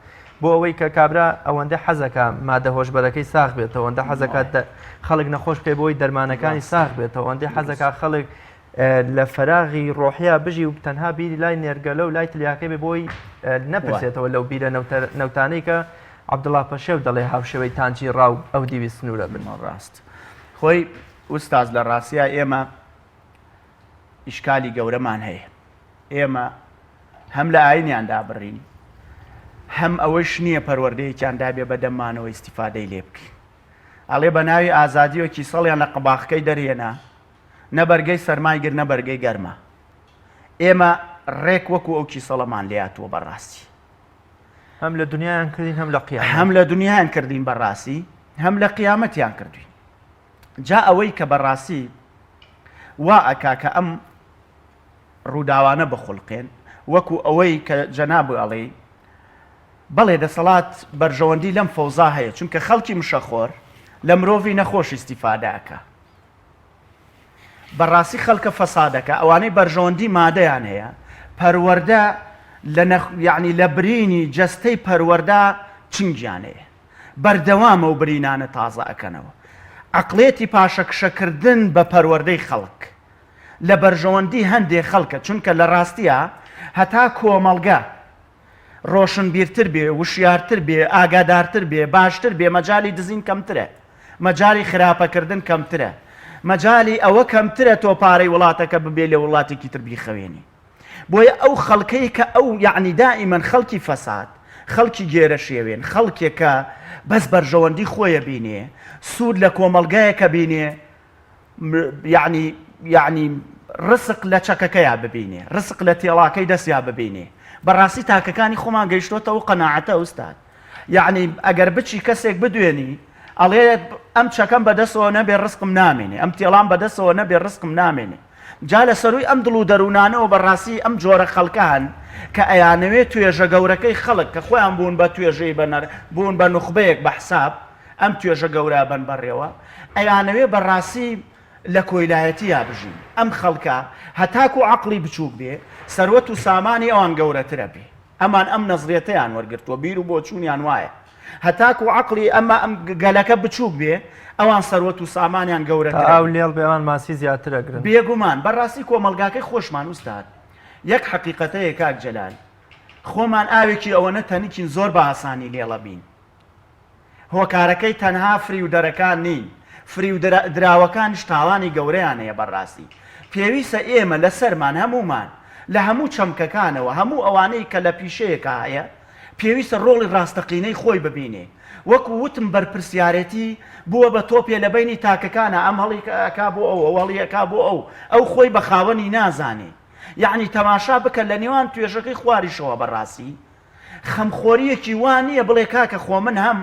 بۆ ئەوەی کە کابرا ئەوەندە حەزەکە مادە هۆشبەرەکەی ساغ بێتەوە ئەوەندە حەزەکە خەڵک نەخۆش پێ بۆی دەرمانەکانی ساغ بێتەوە ئەوەندە حەزەکە خەڵک لە فەراغی ڕۆحیا بژی و تەنها بیری لای نێرگەلە و لای تلیاکەی بێ بۆی نەپرسێتەوە لەو بیرە نەوتانەی کە عەبدوڵڵا پەشێو دەڵێ هاوشێوەی تانچی ڕاو ئەو دیوی سنوورە بن ڕاست خۆی ئوستاز لە ڕاستیە ئێمە ئیشکالی گەورەمان هەیە ئێمە هەم لە ئاینیاندا بڕین هەم ئەوەش نییە پەروەردەیەکیاندا بێ بەدەمانەوە ئیستیفادەی لێ بکەین ئەڵێ بە ناوی ئازادیۆکی سەڵیان لە قەباخەکەی دەرهێنا نە بەرگەی سەرمایگر نە بەرگەی گەرمە ئێمە ڕێک وەکو ئەو کیسەڵەمان لێهاتووە بەڕاستی هەم لە دنیایان کردین هەم لە قیامەت هەم لە دنیایان کردین بەڕاستی هەم لە قیامەتیان کردوین جا ئەوەی کە بەڕاستی وا ئەکا کە ئەم ڕووداوانە بخڵقێن وەکو ئەوەی کە جەناب ئەڵێ بەڵێ دەسەڵات بەرژەوەندی لەم فەوزا هەیە چونکە خەڵکی مشەخۆر لە مرۆڤی نەخۆش ئیستیفادەکە بەڕاستی خەڵکە فەسادەکە ئەوانەی بەرژەوەندی مادەیان هەیە پەروەردە یعنی لە برینی جەستەی پەروەردە چنگیان هەیە بەردەوامە و برینانە تازە ئەکەنەوە عەقڵێتی پاشەکشەکردن بە پەروەردەی خەڵک لە بەرژەوەندی هەندێک خەڵکە چونکە لە ڕاستیە هەتا کۆمەڵگە ڕۆشنبیرتر بێ وشیارتر بێ ئاگادارتر بێ باشتر بێ مەجای دزین کەمترە مەجای خراپەکردن کەمترە مەجای ئەوە کەمترە تۆ پارەی وڵاتەکە ببێ لە وڵاتێکی تر بیخەوێنی بۆیە ئەو خەڵکەی کە ئەو یعنی دائیمەن خەڵکی فەساد خەڵکی گێرە شێوێن خەڵکێکە بەس بەرژەوەندی خۆیە بینێ سوود لە کۆمەڵگایەکە بینێ یعنی ڕسق لە چەکەکەیان ببینێ ڕسق لە تێڵاکەی دەستیان ببینێ بەڕاستی تاکەکانی خۆمان گەیشتۆتەوە قەناعەتە ئوستاد یعنی ئەگەر بچی کەسێک بدوێنی ئەڵێ ئەم چەکەم بەدەستەوە نەبێ ڕسقم نامێنێ ئەم تێڵام بەدەستەوە نەبێ ڕسقم نامێنێ جا لە سەروی ئەم دڵ و دەروونانەوە بەڕاستی ئەم جۆرە خەڵکان کە ئەیانەوێت توێژە گەورەکەی خەڵک کە خۆیان بوون بە توێژەی بوون بە نوخبەیەک بە حساب ئەم توێژە گەورە بن بەڕێوە ئەیانەوێ بەڕاستی لە کۆیلایەتی یا بژین ئەم خەڵکە هەتاکو عەقڵی بچووک بێ سەروەت و سامانی ئەوان گەورەترە بێ ئەمان ئەم نەزریەتەیان وەرگرتووە بیر و بۆچوونیان وایە هەتاکو عەقڵی ئەمە ئەم گەلەکە بچووک بێ ئەوان سەروەت و سامانیان گەورەترە ئەو لێڵ بێوان ماسی زیاترەگرن بێگومان بەڕاستی کۆمەلگاکەی خۆشمان وستاد یەک حەقیقەتەیە کاک جەلال خۆمان ئاوێکی ئەوەنە تەنیکین زۆر بە ئاسانی لێڵە بین هۆکارەکەی تەنها فری و دەرەکان نین فری و دراوەکانیش تاوانی گەورەیان هەیە بەڕاستی پێویستە ئێمە لە سەرمان هەمومان لە هەموو چەمکەکانەوە هەموو ئەوانەی کە لە پیشەیەکە هەیە پێویستە ڕۆڵی ڕاستەقینەی خۆی ببینێ وەکو وتم بەرپرسیارەتی بووە بە تۆپێ لە بینی تاکەکانە ئەم هەڵی کا بۆ ئەو هەڵی کا بۆ ئەو خۆی بە خاوەنی نازانێ یعنی تەماشا بکە لە نێوان توێژەکەی خواریشەوە بەڕاستی خەمخۆریەکی وان نییە بڵێ کاکە خۆ من هەم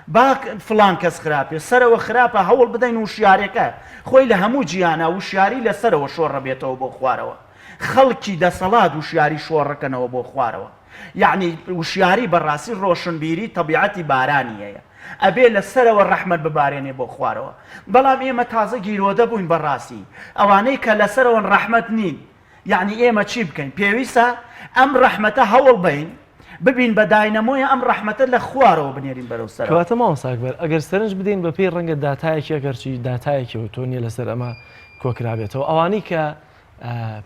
با فلان کەس خراپێ سەرەوە خراپە هەوڵ بدەین وشیارەکە خۆی لە هەموو گیانە وشیاری لەسەرەوە شۆڕە بێتەوە بۆ خوارەوە خەڵکی دەسەڵات وشیاری شۆڕەکەنەوە بۆ خوارەوە یعنی وشیاری بەڕاستی ڕۆشنبیری تەبیعەتی بارانی هەیە ئەبێ لەسەرەوە ڕەحمەت ببارێنێ بۆ خوارەوە بەڵام ئێمە تازە گیرۆدە بووین بەڕاستی ئەوانەی کە لەسەرەوە ڕەحمەت نین یعنی ئێمە چی بکەین پێویستە ئەم ڕەحمەتە هەوڵ بین ببین بە داینەمۆیە ئەم ڕەحمەتە لە خوارەوە بنێرین بەرەو سەر کەواتە ماوە ساکبەر ئەگەر سەرنج بدەین بە پێی ڕەنگە داتایەکی ئەگەرچی داتایەکەوە تۆ نیە لەسەر ئەمە کۆکرابێتەوە ئەوانەی کە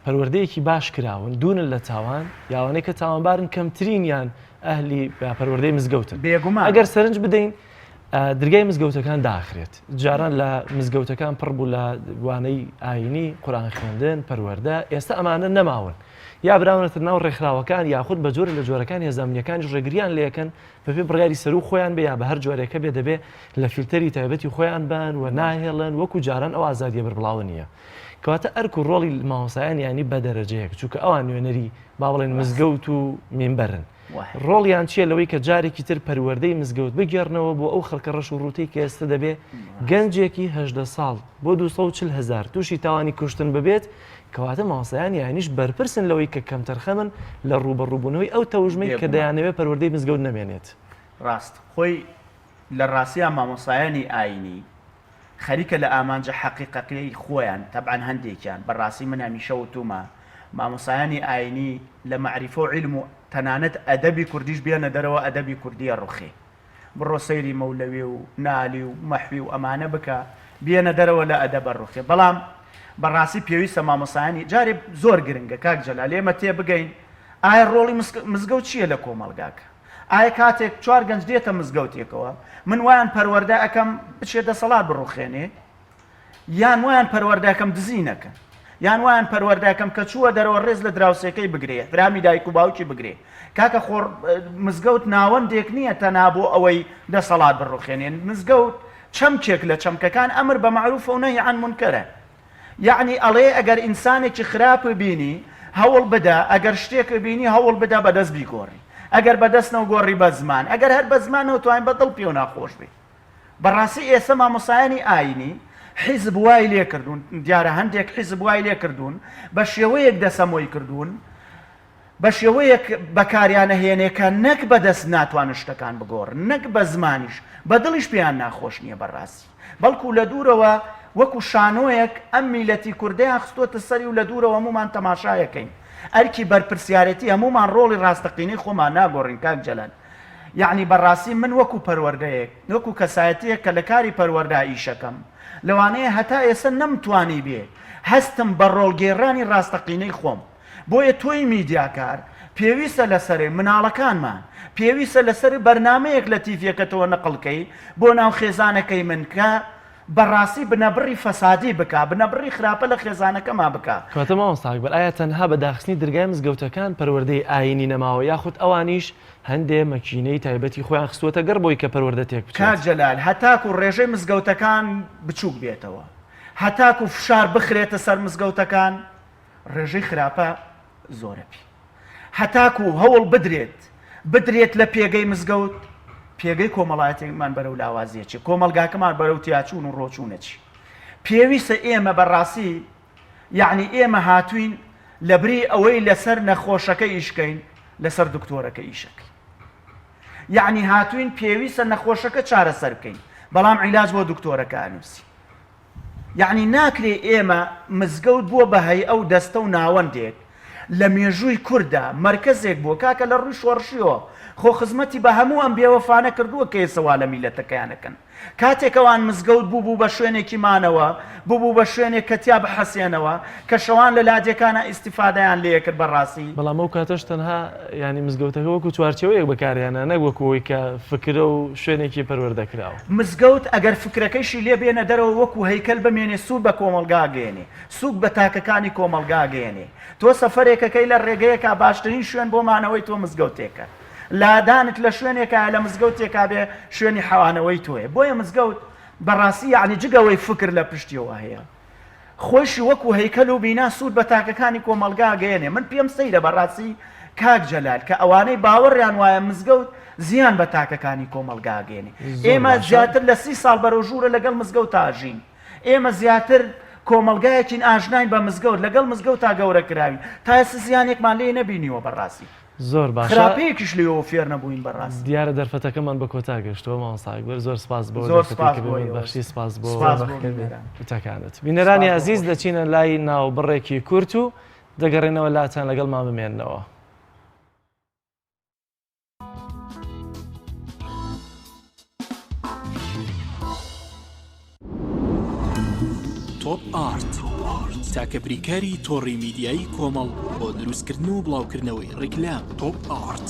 پەروەردەیەکی باش کراون دوونن لە تاوان یاوانەی کە تاوانبارن کەمترینیان ئەهلی پەروەردەی مزگەوتن بێگومان ئەگەر سەرنج بدەین درگای مزگەوتەکان داخرێت جاران لە مزگەوتەکان پڕ بوو لە وانەی ئاینی قورئان خوێندن پەروەردە ئێستا ئەمانە نەماون یا براونەتە ناو ڕێکخراوەکان یاخود بە جۆرە لە جۆرەکانی هێزانمنیەکانی ڕێگریان لێەکەن بەپێ بڕیاری سەر و خۆیان بێ یا بە هەر جۆرێکە بێ دەبێ لە فیلتەری تایبەتی خۆیان بن و ناهێڵن وەکو جاران ئەو ئازادیە بڕبڵاوە نییە کەواتە ئەرک و ڕۆڵی مامۆسایان یانی بە دەرەجەیەک چونکە ئەوان نوێنەری با بڵێن مزگەوت و مێنبەرن ڕۆڵیان چییە لەوەی کە جارێکی تر پەروەردەی مزگەوت بگێڕنەوە بۆ ئەو خەڵکە ڕەش و ڕووتەی کە ئێستا دەبێ گەنجێکی 18 ساڵ بۆ 240,000 تووشی تاوانی کوشتن ببێت کەواتە مامۆسایان یانیش بەرپرسن لەوەی کە کەمتەرخەمن لە ڕوبەڕووبوونەوەی ئەو تەوژمەی کە دەیانەوێت پەروەردەی مزگەوت نەمێنێت ڕاست خۆی لە ڕاستیان مامۆسایانی ئاینی خەریکە لە ئامانجە حەقیقەکەی خۆیان تەبعاً هەندێکیان بەڕاستی من هەمیشە وتومە مامۆسایانی ئاینی لە معریفە و عیلم و تەنانەت ئەدەبی کوردیش بێنە دەرەوە ئەدەبی کوردیە ڕوخێ بڕۆ سەیری مەولەوی و نالی و مەحوی و ئەمانە بکە بێنە دەرەوە لە ئەدەبە ڕوخێ بەڵام بەڕاستی پێویستە مامۆسایانی جارێ زۆر گرنگە کاک جەلال ئێمە تێ بگەین ئایا ڕۆڵی مزگەوت چییە لە کۆمەڵگاکە ئایا کاتێک 4 گەنج دێتە مزگەوتێکەوە من وایان پەروەردە ئەەکەم بچێتە سەڵات بڕوخێنێ یان وایان پەروەردەکەم دزی نەکەن یان وایان پەروەردەکەم کە چووە دەرەوە ڕێز لە دراوسەکەی بگرێ فرامی دایک و باوکی بگرێ کاکە خۆر مزگەوت ناوەندێک نییە تەنا بۆ ئەوەی دە سەڵات بڕوخێنێن مزگەوت چەمکێک لە چەمکەکان ئەمر بە معروف و نەهی عن منکەرە یعنی ئەڵێ ئەگەر ئینسانێکی خراپ بینی هەوڵ بدە ئەگەر شتێک بینی هەوڵ بدە بەدەست بیگۆڕی ئەگەر بەدەستنەوە گۆڕی بە زمان ئەگەر هەر بە زمانەوە توانین بەدڵ پێ و ناخۆش بێ بەڕاستی ئێستا مامۆسایانی ئاینی حیزب وای لێ کردوون دیارە هەندێک حیزب وای لێ کردوون بە شێوەیەک دەسەمۆی کردوون بە شێوەیەک بەکاریانە هێنێکە نەک بەدەست ناتوانن شتەکان بگۆڕن نەک بە زمانیش بە دڵیش پێیان ناخۆش نییە بەڕاستی بەڵکو لە دوورەوە وەکو شانۆیەک ئەم میلەتی کوردیان خستۆتە سەری و لە دوورەوە هەمومان تەماشایەکەین ئەرکی بەرپرسیارەتی هەمومان ڕۆڵی ڕاستەقینەی خۆمان ناگۆڕین کاک جەلال یعنی بەڕاستی من وەکو پەروەردەیەک وەکو کەسایەتیەک کە لە کاری پەروەردا ئیشەکەم لەوانەیە هەتا ئێستا نەمتوانی بێ هەستم بە ڕۆڵگێڕانی ڕاستەقینەی خۆم بۆیە تۆی میدیاکار پێویستە لەسەر مناڵەکانمان پێویستە لەسەر بەرنامەیەک لە تیڤەکەتەوە نەقڵکەی بۆ ناو خێزانەکەی من کە بەڕاستی بنەبڕی فەسادی بکە بنەبڕی خراپە لە خێزانەکەما بکە کەواتە مامۆستا ئەکبەر ئایا تەنها بە داخستنی دەرگای مزگەوتەکان پەروەردەی ئاینی نەماوە یاخود ئەوانیش هەندێ مەکینەی تایبەتی خۆیان خستووەتە گەڕ بۆی کە پەروەردە تێک بچێت کاک جەلال هەتاکو ڕێژەی مزگەوتەکان بچووک بێتەوە هەتاکو فشار بخرێتە سەر مزگەوتەکان ڕێژەی خراپە زۆرە پێ هەتاکو هەوڵ بدرێت لە پێگەی مزگەوت پێگەی کۆمەڵایەتێکمان بەرەو لاوازیەکی کۆمەلگاکەمان بەرەو تیاچوون و ڕۆچوونەچی پێویستە ئێمە بەڕاستی یعنی ئێمە هاتوین لەبری ئەوەی لەسەر نەخۆشەکە ئیشکەین لەسەر دکتۆرەکە ئیشەکەی یعنی هاتوین پێویستە نەخۆشەکە چارەسەر بکەین بەڵام عیلاج بۆ دکتۆرەکە ئەنووسی یعنی ناکرێ ئێمە مزگەوت بووە بە هەی ئەو دەستە و ناوەندێک لە مێژووی کووردا مرکزێک بووە کاکە لە ڕووی شۆڕشیەوە خۆ خزمەتی بە هەموو ئەم بێوەفانە کردووە کە ئێسەوا لە میلەتەکەیانەکەن کاتێکەوان مزگەوت بوو بە شوێنێکی مانەوە بوو بە شوێنێک کە تیا بەحەسێنەوە کە شەوان لە لادێکانە ئیسیفادەیان لێ کرد بەڕاستی بەڵام ئەو کاتەش تەنها ینی مزگەوتەکە وەکو چوارچێوەیەک بەکارێنە نەک وەکوەوەی کە فکرە و شوێنێکی پەروەردەکراوە مزگەوت ئەگەر فکرەکەیشی لێ بێنە دەرەوە وەکو هەیکەل بمێنێ سوود بە کۆمەلگا گەێنێ سوود بە تاکەکانی کۆمەلگا گەێنێ تۆ سەفەرێکەکەی لە ڕێگەیەکە باشترین شوێن بۆ مانەوەی تۆ مزگەوتێکە لادانت لە شوێنێکە لە مزگەوتێکا بێ شوێنی حەوانەوەی تۆیە بۆیە مزگەوت بەڕاستی یعنی جگەوەی فکر لە پشتیەوە هەیە خۆشی وەکو هەیکەل و بینا سوود بە تاکەکانی کۆمەلگا گەێنێ من پێم سەیرە بەڕاستی کاک جەلال کە ئەوانەی باوەڕیان وایە مزگەوت زیان بە تاکەکانی کۆمەلگا گەێنێ ئێمە زیاتر لە 30 ساڵ بەرەوژوورە لەگەڵ مزگەوت ئاژین ئێمە زیاتر کۆمەلگایەکین ئاژناین بە مزگەوت لەگەڵ مزگەوت تا گەورە کراوی تا ئێستا زیانێکمان لێ نەبینیوە بەڕاستی زۆر باشە خراپەیەکیش لێەوە فێر نەبووین بەڕاستی دیارە دەرفەتەکەمان بە کۆتا گەشتەوە مامۆستا ئەکبەر زۆر سپاس بۆ بەخشی سپاس بۆ وتەکانت بینەرانی عەزیز دەچینە لای ناوبڕێکی کورت و دەگەڕێنەوە لاتان لەگەڵمان بمێننەوە تۆپ ئارت تاکە بریکاری تۆڕی میدیایی کۆمەڵ بۆ دروستکردن و بڵاوکردنەوەی ڕیکلام تۆپ ئارت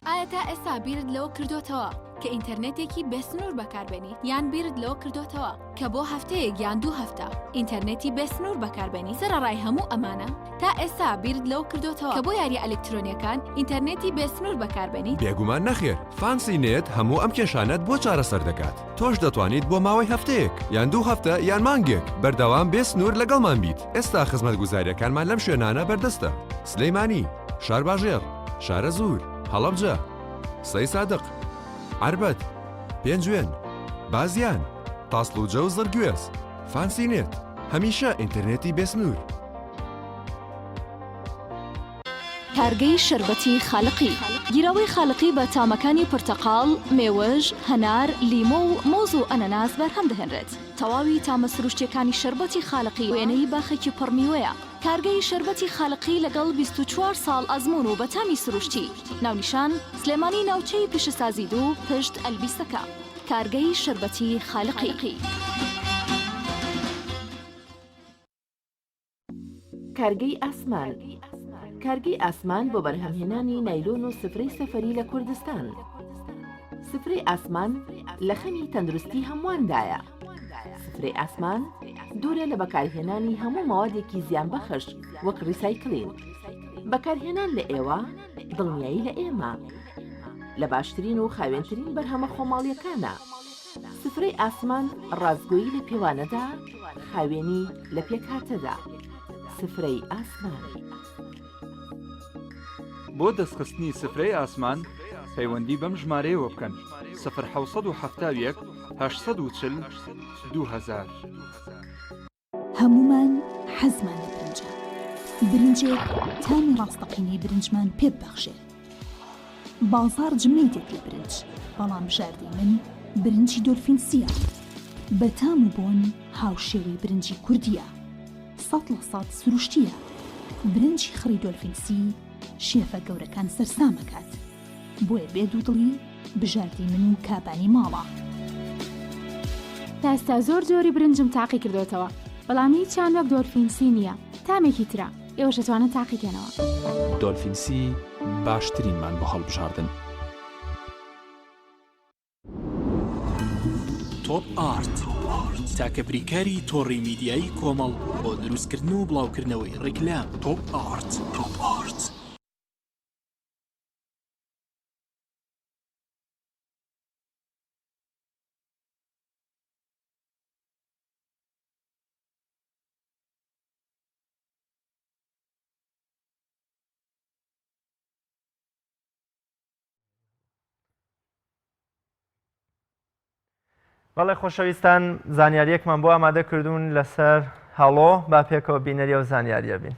ئایا تا ئێستا بیرت لەوە کردوتەوە کە ئینتەرنێتێکی بێسنوور بەکاربێنیت یان بیرت لەوە کردوتەوە کە بۆ هەفتەیەک یان 2 هەفتە ئینتەرنێتی بێسنوور بەکاربێنی سەرەڕای هەموو ئەمانە تا ئێستا بیرت لەوە کردوتەوە کە بۆ یاریە ئەلکترۆنیەکان ئینتەرنێتی بێسنوور بەکاربێنیت بێگومان نەخێر فانسی نێت هەموو ئەم کێشانەت بۆ چارەسەر دەکات تۆش دەتوانیت بۆ ماوەی هەفتەیەک یان 2 هەفتە یان مانگێک بەردەوام بێسنوور لەگەڵمان بیت ئێستا خزمەتگوزاریەکانمان لەم شوێنانە بەردەستە سلەیمانی شارباژێر شارە زوور هەڵەبجە سەی سادق عربەت پێنجوێن بازیان تاسڵوجە و زەرگوێز فانسی نێت هەمیشە ئینتەرنێتی بێسنوور کارگەی شربەتی خاڵقی گیرەوەی خاڵقی بە تامەکانی پرتەقاڵ، مێوەژ، هەنار، لیمۆ و مۆز و ئەنەناس بەرهەم دەهێنرێت. تەواوی تامە سروشتیەکانی شربەتی خاڵقی وێنەی باخێکی پڕمیوەیە. کارگەی شربەتی خاڵقی لەگەڵ 24 ساڵ ئەزمون و بە تامی سروشتی. ناونیشان سلێمانی ناوچەی پیشەسازی دوو پشت ئەلبیستەکە. کارگەی شربەتی خاڵقی. کارگەی ئاسمان کارگەی ئاسمان بۆ بەرهەمهێنانی نایلۆن و سفرەی سەفەری لە کوردستان. سفرەی ئاسمان لە خەمی تەندروستی هەمواندایە. سفرەی ئاسمان دوورە لە بەکارهێنانی هەموو ماوادێکی زیانبەخش وەک ڕیسایکلین. بەکارهێنان لە ئێوە دڵنیایی لە ئێمە لە باشترین و خاوێنترین بەرهەمە خۆماڵیەکانە. سفرەی ئاسمان ڕازگۆیی لە پێوانەدا، خاوێنی لە پێکهاتەدا. سفرەی ئاسمان. بۆ دەستخستنی سفرەی ئاسمان پەیوەندی بەم ژمارەیەوە بکەن 1970 840 2000. هەمومان حەزمان لە برنجە. برنجێک تامی ڕاستەقینەی برنجمان پێ ببەخشێ. بازار جمەی دێت لە برنج، بەڵام بژاردەی من برنجی دۆلفینسیە. بە تام و بۆن هاوشێوەی برنجی کوردیە. 100% سروشتیە. برنجی خڕی دۆلفینسی شێفە گەورەکان سەرسامەکات. بۆیە بێ دوودڵی بژاردی من و کابانی ماڵە. تا ئێستا زۆر جۆری برنجم تاقی کردوتەوە، بەڵام هیچیان وەک دۆلفینسی نییە. تامێکی ترە ئێوەش دەتوانن تاقیکەنەوە. دۆلفینسی باشترینمان بۆ هەڵبژاردن. تۆپ ئارت تاکە بریکاری تۆڕی میدیایی کۆمەڵ بۆ دروستکردن و بڵاوکردنەوەی ڕیکلام. تۆپ ئارت. بەڵێ خۆشەویستان زانیاریەکمان بۆ ئامادە کردوون لەسەر هەڵۆ با پێکەوە بینەریە و زانیاریە بین.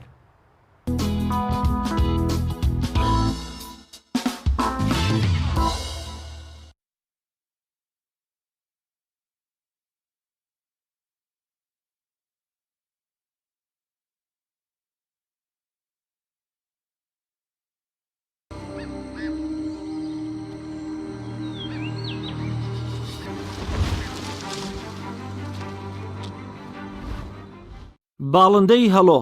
باڵندەی هەڵۆ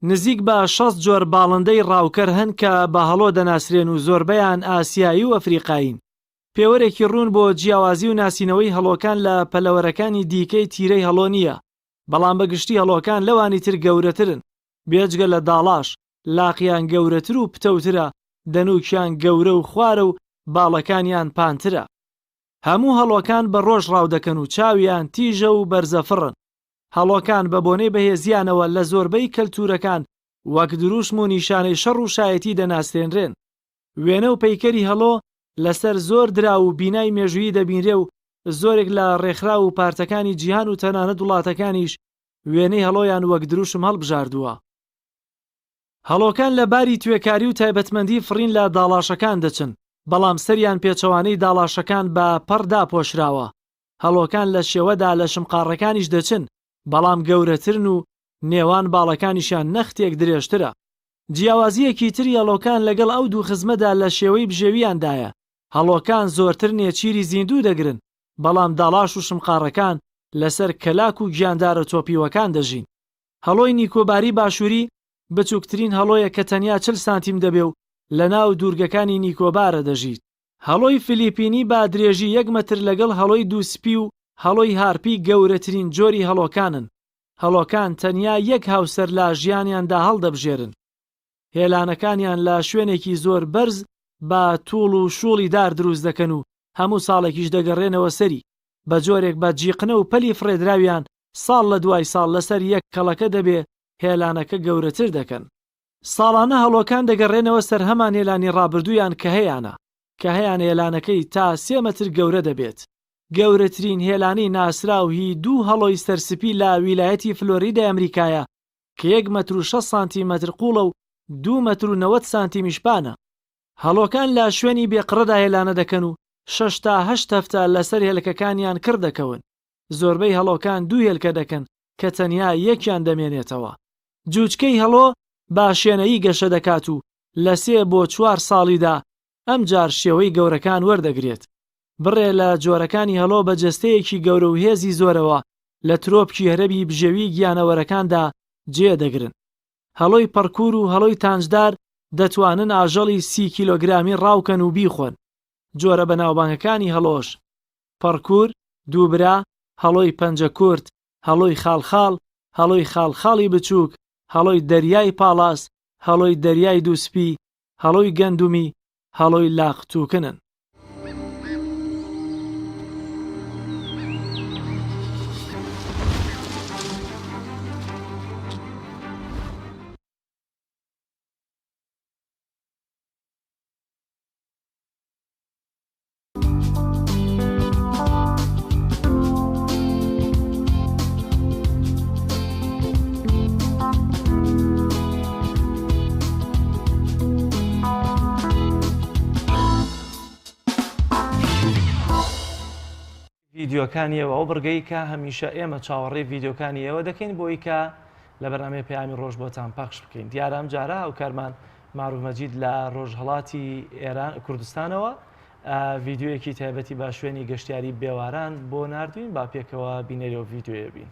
نزیک بە 60 جۆر باڵندەی ڕاوکەر هەن کە بە هەڵۆ دەناسرێن و زۆربەیان ئاسیایی و ئەفریقاین. پێوەرێکی ڕوون بۆ جیاوازی و ناسینەوەی هەڵۆکان لە پەلەوەرەکانی دیکەی تیرەی هەڵۆ نییە، بەڵام بەگشتی هەڵۆکان لەوانی تر گەورەترن، بێجگە لە داڵاش لاقیان گەورەتر و پتەوترە، دەنووکیان گەورە و خوارە و باڵەکانیان پانترە. هەموو هەڵۆکان بە ڕۆژ ڕاو دەکەن و چاویان تیژە و بەرزەفڕن. هەڵۆکان بە بۆنەی بەهێزیانەوە لە زۆربەی کەلتورەکان وەک دروشم و نیشانەی شەڕ و شایەتی دەناسێنرێن. وێنە و پەیکەری هەڵۆ لەسەر زۆر درا و بینای مێژویی دەبینرێ و زۆرێک لە ڕێکخرا و پارتەکانی جیهان و تەنانەت وڵاتەکانیش وێنەی هەڵۆیان وەک دروشم هەڵبژاردووە. هەڵۆکان لە باری توێکاری و تایبەتمەندی فڕین لە داڵاشەکان دەچن، بەڵام سەریان پێچەوانەی داڵاشەکان بە پەڕدا پۆشراوە. هەڵۆکان لە شێوەدا لە شمقاڕەکانیش دەچن، بەڵام گەورەترن و نێوان باڵەکانیشان نەختێک درێژترە. جیاوازیەکی تری هەڵۆکان لەگەڵ ئەو دوو خزمەدا لە شێوەی بژێویاندایە. هەڵۆکان زۆرتر نێچیری زیندوو دەگرن، بەڵام داڵاش و شمقاڕەکان لەسەر کەلاک و گیاندارە تۆپیوەکان دەژین. هەڵۆی نیکۆباری باشووری بچووکترین هەڵۆیە کە تەنیا 40 سانتیم دەبێ و لە ناو دوورگەکانی نیکۆبارە دەژیت. هەڵۆی فلیپینی با درێژی 1 متر لەگەڵ هەڵۆی دووسپی و هەڵۆی هارپی گەورەترین جۆری هەڵۆکانن. هەڵۆکان تەنیا 1 هاوسەر لە ژیانیاندا هەڵدەبژێرن. هێلانەکانیان لە شوێنێکی زۆر بەرز بە تووڵ و شوڵی دار دروست دەکەن و هەموو ساڵێکیش دەگەڕێنەوە سەری بە جۆرێک بە جیقنە و پەلی فڕێدراویان ساڵ لە دوای ساڵ لەسەر 1 کەڵەکە دەبێ هێلانەکە گەورەتر دەکەن. ساڵانە هەڵۆکان دەگەڕێنەوە سەر هەمان هێلانی ڕابردوویان کە هەیەە کە هەیەان هێلانەکەی تا 3 متر گەورە دەبێت. گەورەترین هێلانەی ناسراو هی 2 هەڵۆی سەرسپی لە ویلایەتی فلۆریدای ئەمریکایە کە 1 متر و 6 سانتیمەتر قوڵە و 2 متر و 90 سانتیمیشپانە. هەڵۆکان لە شوێنی بێقڕەدا هێلانە دەکەن و 6 تا 8 هەفتە لەسەر هێلکەکانیان کرد دەکەون. زۆربەی هەڵۆکان 2 هێلکە دەکەن کە تەنیا یەکیان دەمێنێتەوە. جوچکەی هەڵۆ باشێنەیی گەشە دەکات و لە 3 بۆ 4 ساڵیدا ئەم جار شێوەی گەورەکان وەردەگرێت. بڕێ لە جۆرەکانی هەڵۆ بە جەستەیەکی گەورە و هێزی زۆرەوە لە ترۆپکی هەرەبی بژێوی گیانەوەرەکاندا جێدەگرن. هەڵۆی پەرکوور و هەڵۆی تانجدار دەتوانن ئاژەڵی 30 کیلۆگرامی ڕاوکەن و بیخۆن. جۆرە بەناوبانگەکانی هەڵۆش: پەرکوور، دووبرا، هەڵۆی پەنجە کورت، هەڵۆی خاڵخاڵ، هەڵۆی خاڵخاڵی بچووک، هەڵۆی دەریای پاڵاس، هەڵۆی دەریای دووسپی، هەڵۆی گەندومی، هەڵۆی لاقتووکنن. ڤیدیۆکانیەوە ئەو بڕگەی کە هەمیشە ئێمە چاوەڕێی ڤیدیۆکانی ئێوە دەکەین بۆی کە لە بەرنامەی پەیامی ڕۆژ بۆتان پەخش بکەین. دیارە ئەم جارە ئەو کارمان معروف مەجید لە ڕۆژهەڵاتی ئێران کوردستانەوە ڤیدیۆیەکی تایبەتی با شوێنی گەشتیاری بێواران بۆ نردوین، با پێکەوە بینەرەوە ڤیدیۆیە بین.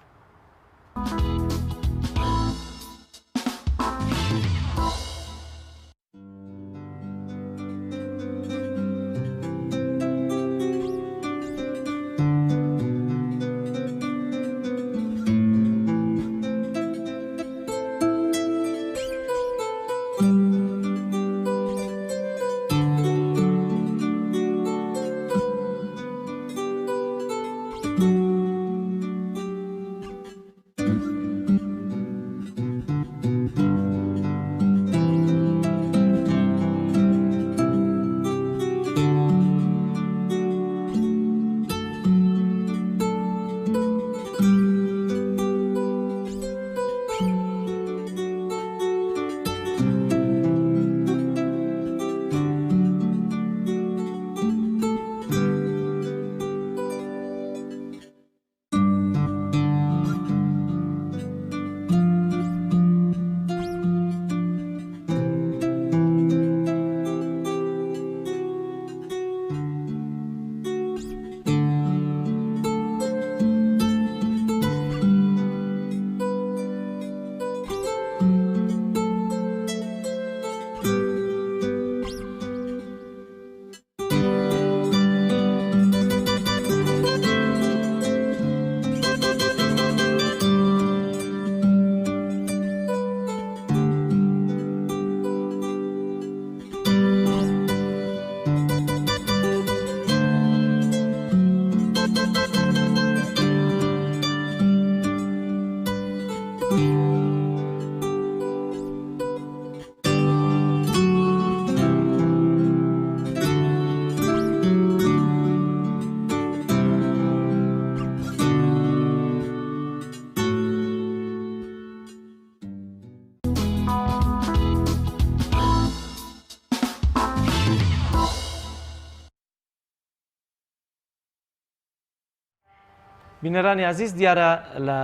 بینەرانی عزیز، دیارە لە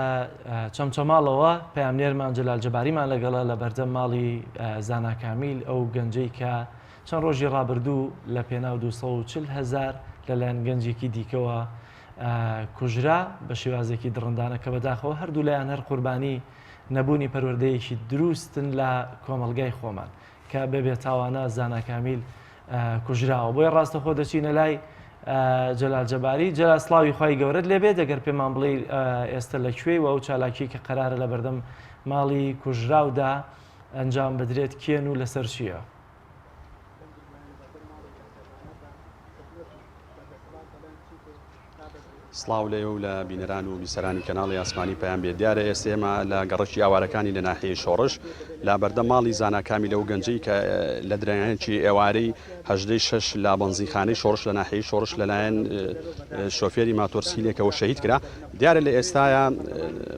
چەمچەماڵەوە پەیامنێرمان جەلال جەباریمان لەگەڵە لە بەردەم ماڵی زانا کامیل، ئەو گەنجەی کە چەند ڕۆژی ڕابردوو لە پێناو 240,000 لەلایەن گەنجێکی دیکەوە کوژرا بە شێوازێکی دڕندانە کە بەداخەوە هەردوو لایەن هەر قوربانی نەبوونی پەروەردەیەکی دروستن لە کۆمەلگای خۆمان کە بەبێ تاوانە زانا کامیل کوژراوە بۆی ڕاستەخۆ دەچینە لای جەلال جەباری جەلال سڵاوی خی گەورەت لێبێت دەگەر پێمان بڵێ ئێستا لەکوێ و ئەو چالاکی کە قەرارە لە بەردەم ماڵی کوژراودا ئەنجام بدرێت کێن و لەسەر چییە؟ سڵاو لێ و لە بینەران و بیسەرانی کەناڵی ئاسمانی پەیام بێت دیارە ئێستێمە لە گەڕەکی ئاوارەکانی لە ناحیەی شۆڕش لە بەردەم ماڵی زاناکامی لەو گەنجەی کە لە درەیانێکی ئێوارەی 6 لە بەنزیخانەی شۆڕش لە ناحیەی شۆڕش لەلایەن شۆفێری ماتۆرسیلێکەوە شەهید کرا دیارە لە ئێستاە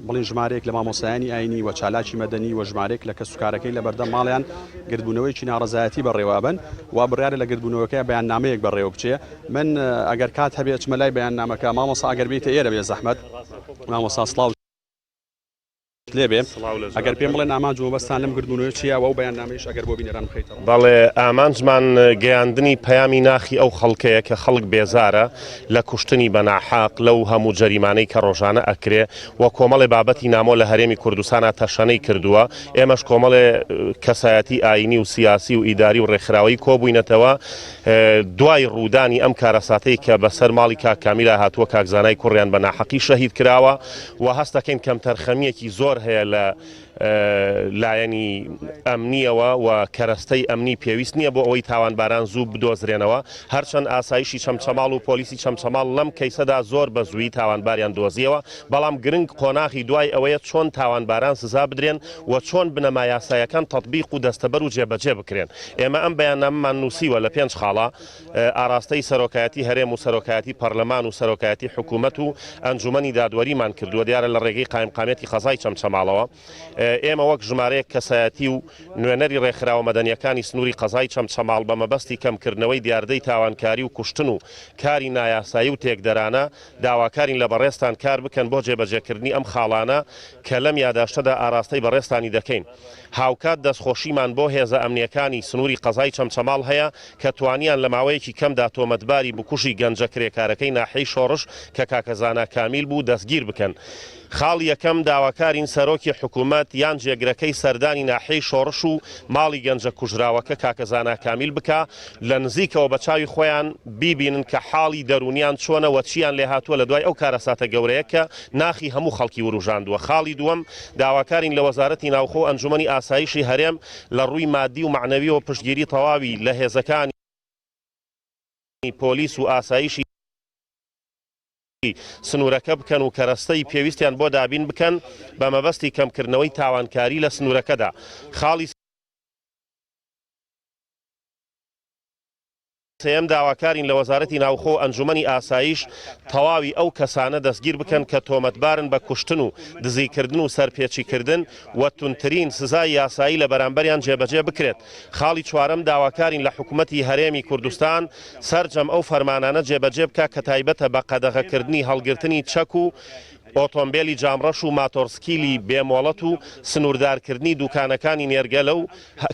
بڵین ژمارێک لە مامۆسایانی ئاینی وە چالاکی مەدەنی وە ژمارێک لە کەسوکارەکەی لە بەردەم ماڵیان گردبوونەوەیکی ناڕزایەتی بەڕێوابن وا بڕیارە لە گردبوونەوەکەی بەیاننامەیەک بەڕێوە بچێ من ئەگەر کات هەبێت چمە لای بەیاننامەکە مامۆسا ئەگەر بێتە ئێرە بێ زەحمەت مامۆستا سڵاو لێبێ ئەگەر پێم بڵێن ئامانجەوە بەستان لەم گردبوونەوە چیە و بەیاننامەیش ئەگەر بۆ بینەران بخەیتەوە بەڵێ ئامانجمان گەیاندنی پەیامی ناخی ئەو خەڵکەیە کە خەڵک بێزارە لە کوشتنی بەناحاق لەو هەموو جەریمانەی کە ڕۆژانە ئەکرێ و کۆمەڵی بابەتی نامۆ لە هەرێمی کوردستانە تەشەنەی کردووە ئێمەش کۆمەڵێ کەسایەتی ئاینی و سیاسی و ئیداری و ڕێکخراوی کۆبووینەتەوە دوای ڕوودانی ئەم کارەساتەی کە بەسەر ماڵی کاکامیلا هاتووە کاکزانای کوڕیان بەناحەقی شەهید کراوە و هەست دەکەین کەم تەرخەمیەکی زۆر هەیە لە لایەنی ئەمنیەوە و کەرەستەی ئەمنی پێویست نییە بۆ ئەوەی تاوانباران زوو بدۆزرێنەوە هەرچەند ئاسایشی چەمچەماڵ و پۆلیسی چەمچەماڵ لەم کەیسەدا زۆر بە زووی تاوانباریان دۆزیەوە بەڵام گرنگ قۆناغی دوای ئەوەیە چۆن تاوانباران سزا بدرێن و چۆن بنەما یاسایەکان تەطبیق و دەستەبەر و جێبەجێ بکرێن ئێمە ئەم بەیاننامەمان نووسیوە لە 5 خاڵە ئاراستەی سەرۆکایەتی هەرێم و سەرۆکایەتی پەرلەمان و سەرۆکایەتی حکوومەت و ئەنجومەنی دادوەریمان کردووە دیارە لە ڕێگەی قایمقامێتی خەزای چەمچەماڵەوە ئێمە وەک ژمارەیەک کەسایەتی و نوێنەری ڕێکخراوە مەدەنیەکانی سنووری قەزای چەمچەماڵ بە مەبەستی کەمکردنەوەی دیاردەی تاوانکاری و کوشتن و کاری نایاسایی و تێکدەرانە داواکارین لە بەڕێستان کار بکەن بۆ جێبەجێکردنی ئەم خاڵانە کە لەم یاداشتەدا ئاراستەی بەڕێستانی دەکەین هاوکات دەستخۆشیمان بۆ هێزە ئەمنیەکانی سنووری قەزای چەمچەماڵ هەیە کە توانیان لە ماوەیەکی کەمدا تۆمەتباری بکوژی گەنجە کرێکارەکەی ناحەی شۆڕش کە کاکەزانە کامیل بوو دەستگیر بکەن خاڵ یەکەم داواکارین سەرۆکی حکوومەت یان جێگرەکەی سەردانی ناحەی شۆڕش و ماڵی گەنجە کوژراوەکە کاکەزانە کامیل بکە لە نزیکەوە بە چاوی خۆیان بیبینن کە حاڵی دەرونیان چۆنەوە چیان لێ هاتووە لە دوای ئەو کارەساتە گەورەیە کە ناخی هەموو خەڵکی وروژاندووە خاڵی دووەم داواکارین لە وەزارەتی ناوخۆ ئەنجومەنی ئاسایشی هەرێم لە ڕووی مادی و معنەویەوە پشتگیری تەواوی لە هێزەکانی پۆلیس و ئاسایشی سنوورەکە بکەن و کەرەستەی پێویستیان بۆ دابین بکەن بە مەبەستی کەمکردنەوەی تاوانکاری لە سنوورەکەدا خاڵی سێم داواکارین لە وەزارەتی ناوخۆ ئەنجومەنی ئاسایش تەواوی ئەو کەسانە دەستگیر بکەن کە تۆمەتبارن بە کوشتن و دزیکردن و سەرپێچیکردن و تونترین سزای یاسایی لە بەرامبەریان جێبەجێ بکرێت خاڵی چوارەم داواکارین لە حکوومەتی هەرێمی کوردستان سەرجەم ئەو فەرمانانە جێبەجێ بکە کە تایبەتە بە قەدەغەکردنی هەڵگرتنی چەک و ئۆتۆمبیلی جامڕەش و ماتۆرسکیلی بێمۆڵەت و سنووردارکردنی دوکانەکانی نێرگەلە و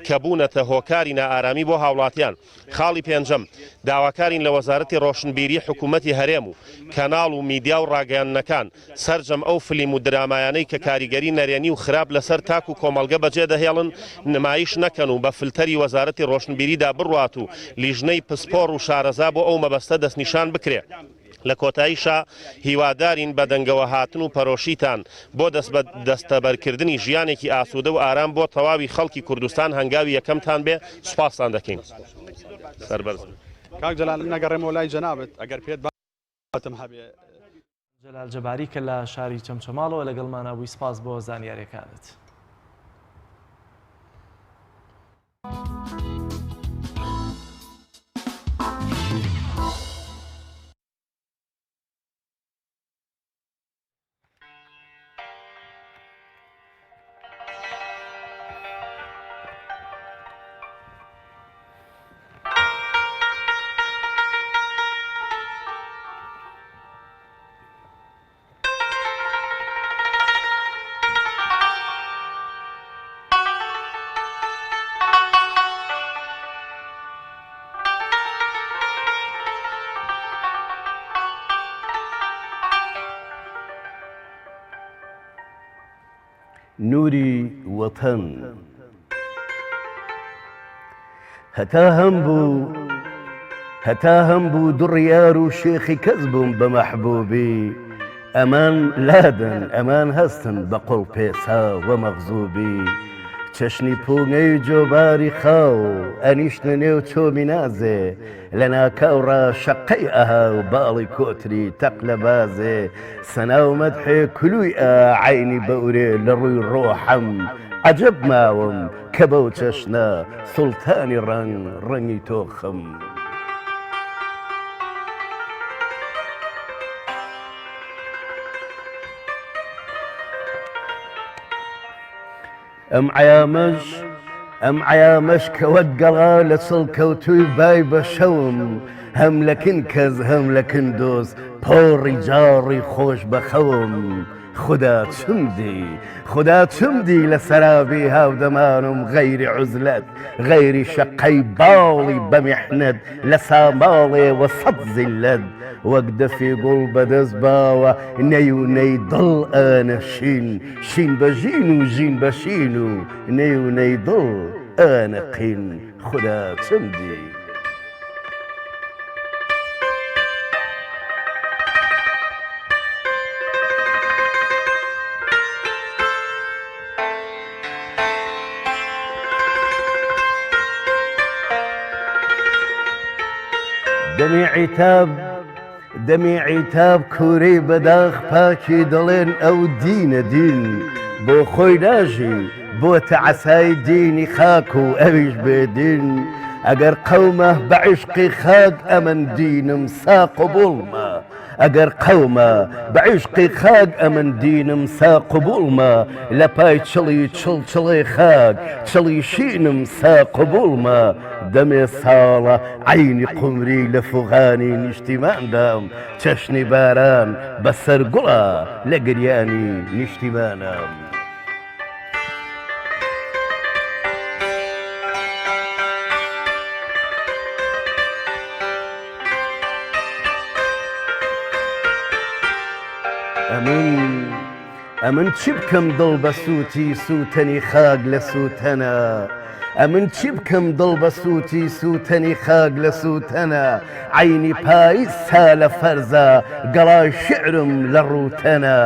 کەبوونەتە هۆکاری نائارامی بۆ هاوڵاتیان خاڵی پێنجەم داواکارین لە وەزارەتی ڕۆشنبیری حکوومەتی هەرێم و کەناڵ و میدیا و ڕاگەیاندنەکان سەرجەم ئەو فلیم و درامایانەی کە کاریگەری نەرێنی و خراپ لەسەر تاک و کۆمەڵگە بەجێ دەهێڵن نمایش نەکەن و بە فلتەری وەزارەتی ڕۆشنبیریدا بڕوات و لیژنەی پسپۆڕ و شارەزا بۆ ئەو مەبەستە دەستنیشان بکرێ لە کۆتاییشا هیوادارین بە دەنگەوە هاتن و پەرۆشیتان بۆ دەستەبەرکردنی ژیانێکی ئاسوودە و ئارام بۆ تەواوی خەڵکی کوردستان هەنگاوی یەکەمتان بێ سوپاسان دەکەین سەربەرز کاک جەلال نەگەڕێمەوە لای جەنابەت ئەگەر پێت باتم هەبێ جەلال جەباری کە لە شاری چەمچەماڵەوە لەگەڵمانە بووی سپاس بۆ زانیاریەکانت نوری وەتەن هەتا هەم بوو هەتا هەم بوو دڕیار و شێخی کەس بووم بە مەحبوبی ئەمان لادن ئەمان هەستن بە قوڵ پێسا وە مەغزوبی چەشنی پوونەی جۆباری خاو ئەنیشتە نێو چۆمی نازێ لە ناکەوڕا شەقەی ئەها و باڵی کۆتری تەق لە بازێ سەناو مەدحێ کولووی عینی بەورێ لە ڕووی ڕۆحەم عەجەب ماوم کە بەو چەشنە سوڵتانی ڕەنگی تۆخم ئەم عیامەش کە وەک گەڵا لە سڵکەوتووی بای بە شەوم هەم لەکن کەس هەم لەکن دۆست پۆڕی جاڕی خۆش بەخەوم خدا چمدی لە سەرابی هاودەمانم غەیری عوزلەت غەیری شەقەی باڵی بەمیحنەت لە ساماڵێ وە سەد زیلەت وەک دەفی گوڵ بەدەست باوە نەی و نەی دڵ ئەنە شین بە ژین و ژین بە شین و نەی و نەی دڵ ئەنە قین خدا چمدی دەمی عیتاب کوورەی بەداخ پاکی دەڵێن ئەو دینە دین بۆ خۆی ناژی بۆ تەعەسای دینی خاک و ئەویش بێدین ئەگەر قەومە بە عیشقی خاک ئەمن دینم سا قبوڵمە ئەگەر قەومە بە عیشقی خاک ئەمن دینم سا قبوڵمە لە پای چڵی چڵچڵی خاک چڵی شینم سا قبوڵمە دەمێ ساڵە عینی قومری لە فوغانی نیشتیماندام چەشنی باران بەسەر گوڵە لە گریانی نیشتیمانم ئەمن چی بکەم دڵ بە سووتی سووتەنی خاک لە سووتەنە ئەمن چی بکەم دڵ بە سووتی سووتەنی خاک لە سووتەنە عینی پاییز سا لە فەرزە گەڵای شعرم لە ڕووتەنە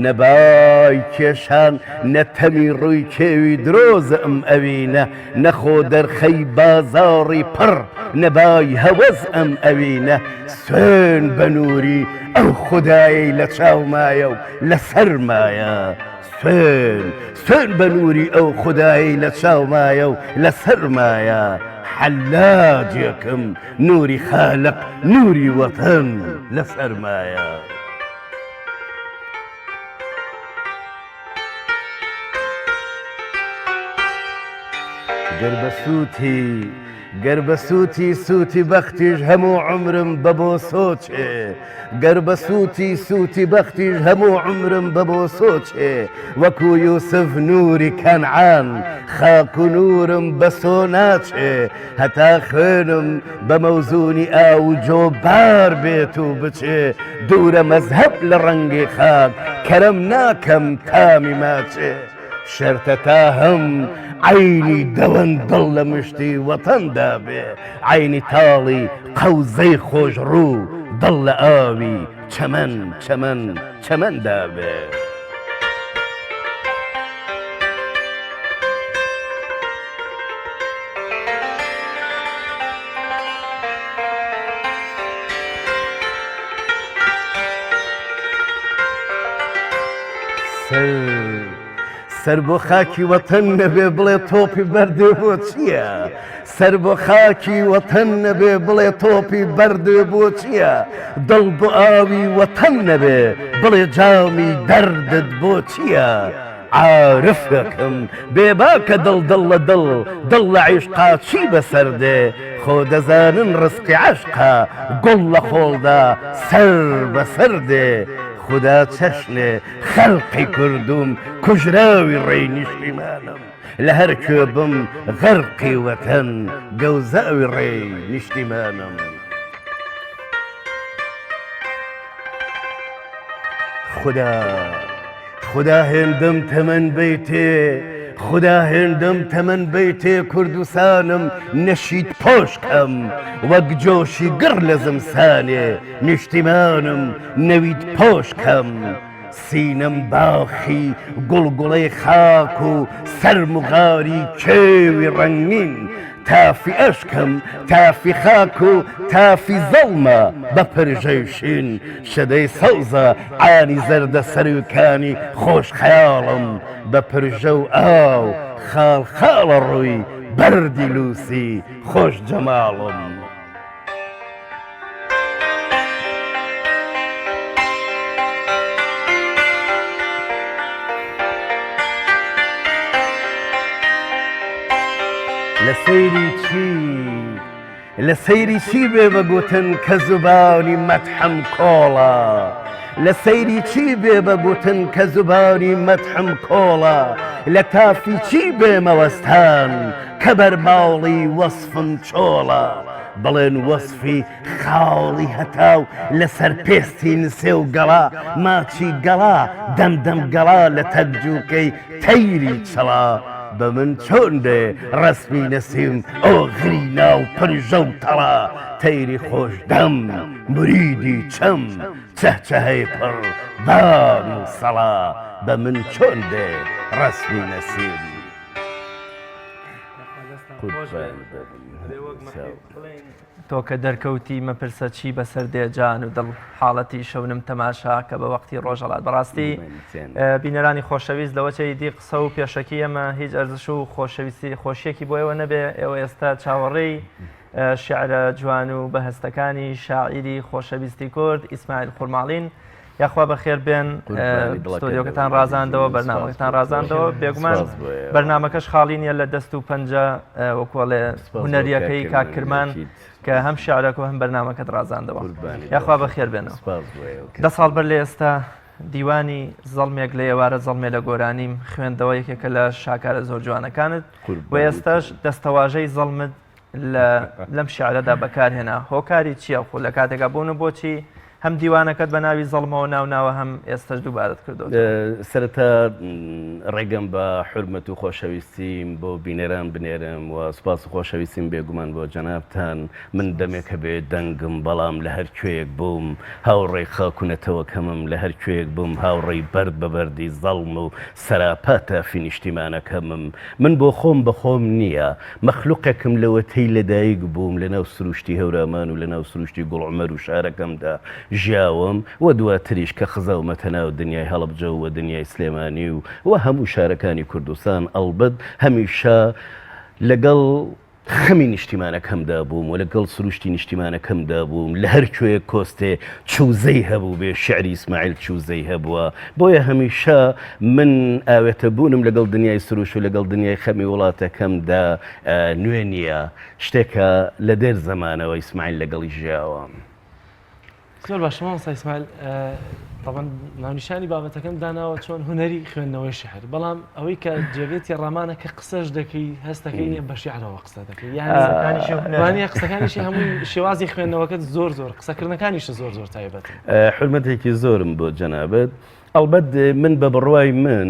نەبای کێشان نەتەمی ڕووی کێوی درۆزە ئەوینە نەخۆ دەرخەی بازاڕی پڕ نەبای هەوەز ئەوینە سوێن بە نووری ئەو خودایی لە چاومایە و لە سەرمایە سوێن بە نووری ئەو خودایی لە چاومایە و لە سەرمایە حەلاجێکم نووری خالق نووری وەتەن لە سەرمایە گەر بە سووتی بەختیش هەموو عمرم بە بۆ سۆچێ گەر بە سووتی بەختیش هەموو عمرم بە بۆ سۆچێ وەکو یوسف نووری کەنعان خاک و نورم بە سۆ ناچێ هەتا خوێنم بە مەوزونی ئاو جۆبار بێت و بچێ دوورە مەزهەب لە ڕەنگی خاک کەرەم ناکەم تامی ماچێ شەرتە تا هەم عینی دەوەند دڵ لە مشتی وەتەندا بێ عینی تاڵی قەوزەی خۆش ڕوو دڵ لە ئاوی چەمەندا بێ سەر بۆ خاکی وەتەن نەبێ بڵێ تۆپی بەردێ بۆ چییە؟ سەر بۆ خاکی وەتەن نەبێ بڵێ تۆپی بەردێ بۆ چییە؟ دڵ بۆ ئاوی وەتەن نەبێ بڵێ جامی دەردت بۆ چییە؟ عارفەکەم بێباکە دڵ لە دڵ لە عیشقا چی بەسەردێ خۆ دەزانن ڕزقی عەشقا گوڵ لە خۆڵدا سەر بەسەردێ خدا چەشنێ خەڵقی کوردوم کوژراوی ڕێی نیشتیمانم لە هەر کوێ بم غەرقی وەتەن گەوزاوی ڕێی نیشتیمانم خدا هێندەم تەمەن بیتێ خدا هێندەم تەمەەن بەیتێ کوردستانم نەشید پۆشکەم وەک جۆشی گڕ لە زمسانێ نیشتیمانم نەوید پۆشکەم سینەم باخی گوڵگوڵەی خاک و سەرمغاری کێوی ڕەنگین تافی ئەشکم تافی خاک و تافی زەڵمە بە پرژەیشین شەدەی سەوزە ئانی زەردە سەرکانی خۆش خەیاڵم بە پرژە و ئاو خاڵ خاڵە ڕووی بەردی لوسی خۆش جەماڵم. لە سەیری چی بێ بەگوتن کە زوبانی مەتحەم کۆڵە لە سەیری چی بێ بەگوتن کە زوبانی مەتحەم کۆڵە لە تافی چی بێ مەوەستان کە بەرماڵی وەسفم چۆڵە بڵێن وەسفی خاڵی هەتاو لەسەر پێستی نسێ و گەڵا ماچی گەڵا دەمدەم گەڵا لە تەرجووکەی تەیری چڵا بە من چۆن دێ ڕسمی نەسیم ئۆغری ناو پرژە و تەڵا تەیری خۆشدەم مریدی چەم چەهچەهەی پڕ بان و سەڵا بە من چۆن دێ ڕسمی نەسیم. تۆ کە دەرکەوتی مەپرسە چی بەسەر دێجان و دڵ حاڵەتی شەونم تەماشا کە بە وەختی ڕۆژەڵات بەڕاستی بینەرانی خۆشەویست لەوەچەی دی قسە و پێشەکی ئەمە هیچ ئەرزش و خۆشەویستی خۆشیەکی بۆ ئێوە نەبێ ئێوە ئێستا چاوەڕێی شیعرە جوان و بەهەستەکانی شاعیری خۆشەویستی کورد ئیسماعیل خورماڵین یاخوا بەخێر بێن ستۆریۆکەتان ڕازاندەوە بەرنامەکەتان ڕازاندەوە بێگومان بەرنامەکەش خاڵی نیە لە دەست و پەنجە وەکوڵێ هونەریەکەی کاکرمان کە هەم شعرەکە و هەم بەرنامەکەت ڕازاندەوە یاخوا بەخێر بێنەوە. 10 ساڵ بەر لە ئێستا دیوانی زەڵمێک لە ئێوارە زەڵمێ لە گۆرانیم خوێندەوە یەکێکە لە شاکارە زۆر جوانەکانت و ئێستاش دەستەواژەی زەڵمت لەم شعرەدا بەکارهێنا هۆکاری چییە خۆ لە کاتێکا بوون و بۆچی هەم دیوانەکەت بە ناوی زەڵمەوە ناوناوە هەم ئێستش دووبارەت کردەوە. سەرەتا ڕێگەم بە حورمەت و خۆشەویستیم بۆ بینێران بنێرم و سوپاس و خۆشەویستیم بێگومان بۆ جەنابتان من دەمێکە بێ دەنگم بەڵام لە هەر کوێیەک بووم هاوڕێی خاکوونەتەوە کەمم لە هەر کوێیەک بووم هاوڕێی بەرد بە بەردی زەڵم و سەراپاتە فینیشتیمانەکەمم من بۆ خۆم بە خۆم نییە مەخلوقێکم لەوەتەی لەدایک بووم لەناو سروشتی هەورامان و لەناو سروشتی گوڵعومەر و شارەکەمدا ژیاوم و دواتریش کە خزەومەتە ناو دنیای هەڵەبجە و دنیای سلێمانی و هەموو شارەکانی کوردستان ئەڵبەت هەمیشە لەگەڵ خەمی نیشتیمانەکەمدا بووم و لەگەڵ سروشتی نیشتیمانەکەمدا بووم لە هەر کوێ کۆستێ چوزەی هەبوو بێ شعری ئیسماعیل چوزەی هەبووە بۆیە هەمیشە من ئاوێتە بوونم لەگەڵ دنیای سروش و لەگەڵ دنیای خەمی وڵاتەکەمدا نوێ نییە شتێکە لە دێر زەمانەوە ئیسماعیل لەگەڵی ژیاوە. زۆر باشە مامۆستا ئیسماعیل طبعا ناونیشانی بابەتەکەم داناوە چۆن هونەری خوێندنەوەی شعر بەڵام ئەوەی کە جێگێتی ڕامانە کە قسەش دەکەی هەستەکەی نیە بە شیعرەوە قسە دەکەی یانیوانە قسەکانیشی هەمووی شێوازی خوێندنەوەکەت زۆر قسەکردنەکانیشە زۆر تایبەت. حرمەتێکی زۆرم بۆ جەنابەت ئەڵبەت من بە بڕوای من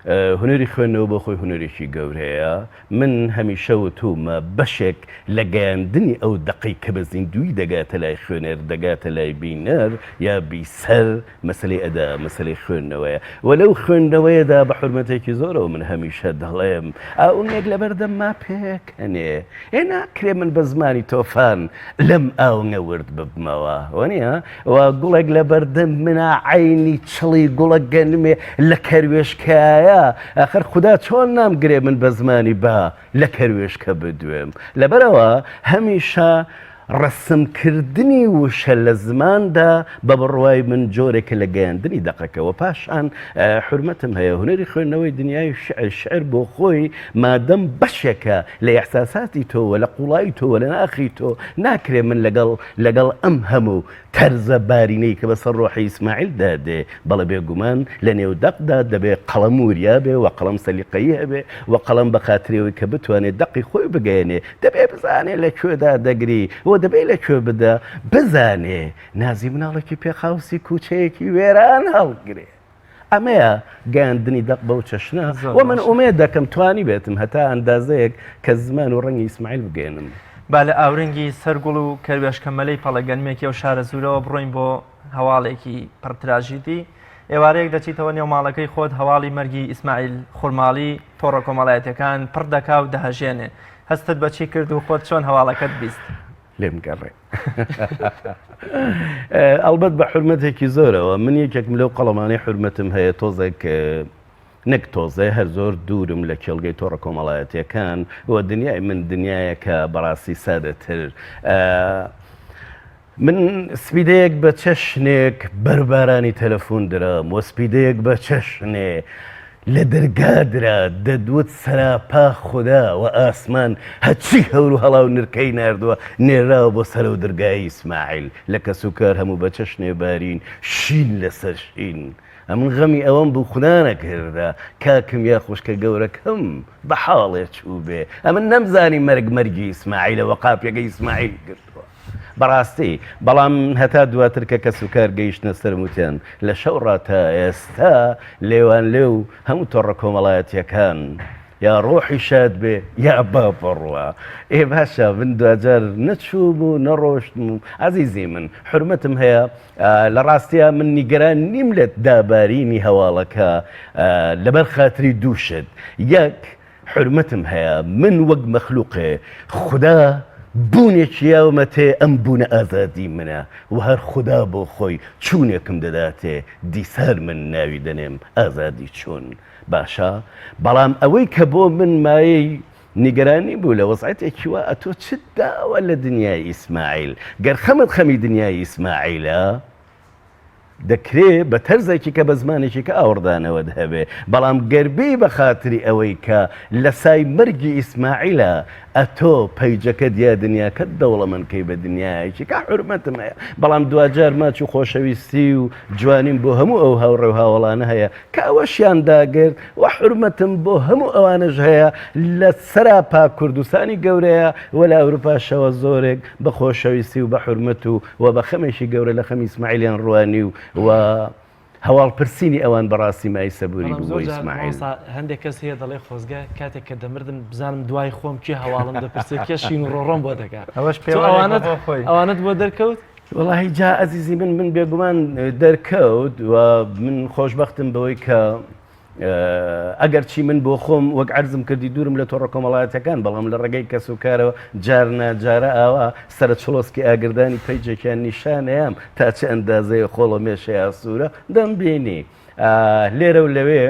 هونەری خوێندنەوە بۆ خۆی هونەرێکی گەورەیە من هەمیشە وتومە بەشێک لە گەیاندنی ئەو دقەی کە بە زیندوی دەگاتە لای خوێنەر دەگاتە لای بینەر یا بیسەر مەسلەی ئەدا مەسلەی خوێندنەوەیە و لەو خوێندنەوەیەدا بە حورمەتێکی زۆرەوە من هەمیشە دەڵێم ئەوەک لە بەردەم ما پێکەنێ ناکرێ من بە زمانی تۆفان لەم ئاوە ورد ببمەوە وەنیە و گوڵێک لە بەردەم منە عینی چڵی گوڵە گەنمێ لە کەروێشکایە ئاخر خوددا چۆن نامگرێ من بە زمانی با لە کەروێشکە بدوێم لەبەرەوە هەمیشە ڕسمکردنی وشە لە زماندا بە بڕوای من جۆرێکە لە گەیاندنی دەقەکەەوە پاشان حرمەتم هەیە هونەری خوێندنەوەی دنیای شعر بۆ خۆی مادەم بەشێکە لە ئەحساساتی تۆوە لە قوڵایی تۆوە لە ناخی تۆ ناکرێ من لەگەڵ ئەم هەموو تەرزە بارینەی کە بەسەر ڕۆحی ئیسماعیل دادێ بەڵێ بێگومان لە نێو دەقدا دەبێ قەڵەم وریا بێ و قەڵەم سەلیقەیی هەبێ و قەڵەم بە خاترەوەی کە بتوانێت دەقی خۆی بگەێنێ دەبێ بزانێ لە کوێدا دەگری و دەبێ لەکوێ بدە بزانێ نازی مناڵێکی پێخاوسی کوچەیەکی وێران هەڵگرێ ئەمەیە گەیاندنی دەق بەو چەشنە و من ئومێد دەکەم توانی بێتم هەتا ئەندازەیەک کە زمان و ڕەنگی ئیسماعیل بگەێنم. با لە ئاورنگی سەرگوڵ و کەروێشکەمەلەی پەڵەگەنمێکی و شارە زورەوە بڕۆین بۆ هەواڵێکی پڕتراژیدی ئێوارەیەک دەچیتەوە نێو ماڵەکەی خۆت هەواڵی مەرگی ئیسماعیل خورماڵی تۆڕە کۆمەڵایەتەکان پڕ دەکا و دەهەژێنێ هەستت بەچی کرد و خۆت چۆن هەواڵەکەت بیست لێم گەڕێ ئەلبەت بە حرمەتێکی زۆرەوە من یەکێکم لەو قەڵەمانەی حرمەتم هەیە تۆزێک نەک تۆزێ هەر زۆر دوورم لە کێڵگەی تۆڕە کۆمەڵایەتیەکان و دنیای من دنیایەکە بەڕاستی سادەتر من سپیدەیەک بە چەشنێک بەربارانی تەلەفۆن درام و سپیدەیەک بە چەشنێ لە دەرگادرا دەدوت سەراپا خوددا و ئاسمان هەچی هەور و هەڵاو نرکەی نردووە نێراوە بۆ سەر و دەرگای ئیسماعیل لە کەسوکار هەموو بە چەشنێ بارین شین لەسەر شین ئەمن غەمی ئەوەم بوو خوددا نەکردا کاکم یا خوشکە گەورەکەم بە حاڵێ چوو بێ ئەمن نەمزانی مەرگی ئیسماعیلە وە قاپیەکەی ئیسماعیل کردووە بەڕاستی بەڵام هەتا دواتر کە کەس و کار گەیشتنە سەرموتیان لە شەوڕا تا ئێستا لێوان لێو هەموو تۆڕە کۆمەڵایەتیەکان یا ڕۆحی شاد بێ یا باپەڕوە ئێ باشە من دوجار نەچووم و نەڕۆشتم و عەزیزی من حرمەتم هەیە لە ڕاستیە من نیگەران نیم لە دابارینی هەواڵەکە لەبەر خاتری دووشت یەک حرمەتم هەیە من وەک مەخلوقێ خوددا بوونێکی یاومەتێ ئەم بوونە ئازادی منە و هەر خوددا بۆ خۆی چوونێکم دەداتێ دیسار من ناوی دەنێم ئازادی چوون باشە بەڵام ئەوەی کە بۆ من مایەی نیگەرانی بوو لە وەزعەتێکی وە ئەتۆ چت داوە لە دنیای ئیسماعیل گەر خەمت خەمی دنیای ئیسماعیلە دەکرێت بە تەرزێکی کە بە زمانێکی کە ئاوردانەوە هەبێ بەڵام گەربی بە خاتری ئەوەی کە لە سای مەرگی ئیسماعیلە ئەتۆ پەیجەکە دیا دنیاکەت دەوڵەمەندکەی بە دنیایەکی کە حرمەتم هەیە بەڵام دوجار ماچ و خۆشەویستی و جوانیم بۆ هەموو ئەو هاوڕێ و هاوڵانە هەیە کە ئەوەشیان داگرت و حرمەتم بۆ هەموو ئەوانەش هەیە لە سەراپا کوردستانی گەورەیە وە لە ئەوروپاشەوە زۆرێک بە خۆشەویستی و بە حرمەت و بە خەمێکی گەورە لە خەمی ئیسماعیلیان ڕوانی و هەواڵ پرسینی ئەوان بەڕاستی مای سەبووری بوو ئیسماعیل هەندێک کەس هەیە دەڵێ خۆزگە کاتێک کە دەمردم بزانم دوای خۆم کی هەواڵم دەپرسێت کێشین و ڕۆڕۆم بۆ دەکات ئەوەش ئەوانت بۆ دەرکەوت وڵی جا ئەزیزی من بێگومان دەرکەوت و من خۆشببختم بەوەی کە ئەگەر چی من بۆ خۆم وەک عەرزم کردی دوورم لە تۆڕە کۆمەڵایەتەکان بەڵام لە ڕێگەی کەس و کارەوە جارنا جارە ئاوا سرە چڵۆسکی ئاگردانی پەیجێکیان نیشانەیەم تا چه ئەندازەیە خۆڵە مێشەیە سوورە دەمبینی لێرە و لەوێ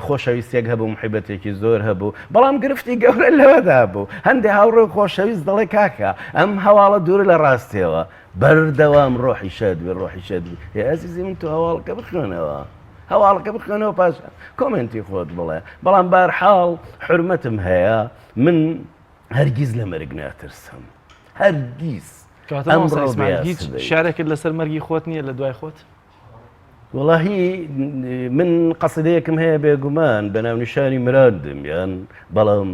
خۆشەویستێک هەبوو محیبەتێکی زۆر هەبوو بەڵام گرفتی گەورە لەوەدا بوو هەندێک هاوڕێ خۆشەویست دەڵێ کاکە ئەم هەواڵە دوور لە ڕاستیەوە بەردەوام ڕۆحی شاد بێ ڕۆحی شاد بێ ئەزیزی من تو هەواڵەکە بخوێنەوە هەواڵەکە بخوێنەوە پاشە کۆمنتی خۆت بڵێ بەڵام بارحاڵ حرمەتم هەیە من هەرگیز لە مەرگ ناترسم هەرگیز هیچ شارێکت لەسەر مەرگی خۆت نییە لە دوای خۆت وڵاهی من قەسیدەیەکم هەیە بێگومان بە ناونیشانی مراندم یان بەڵام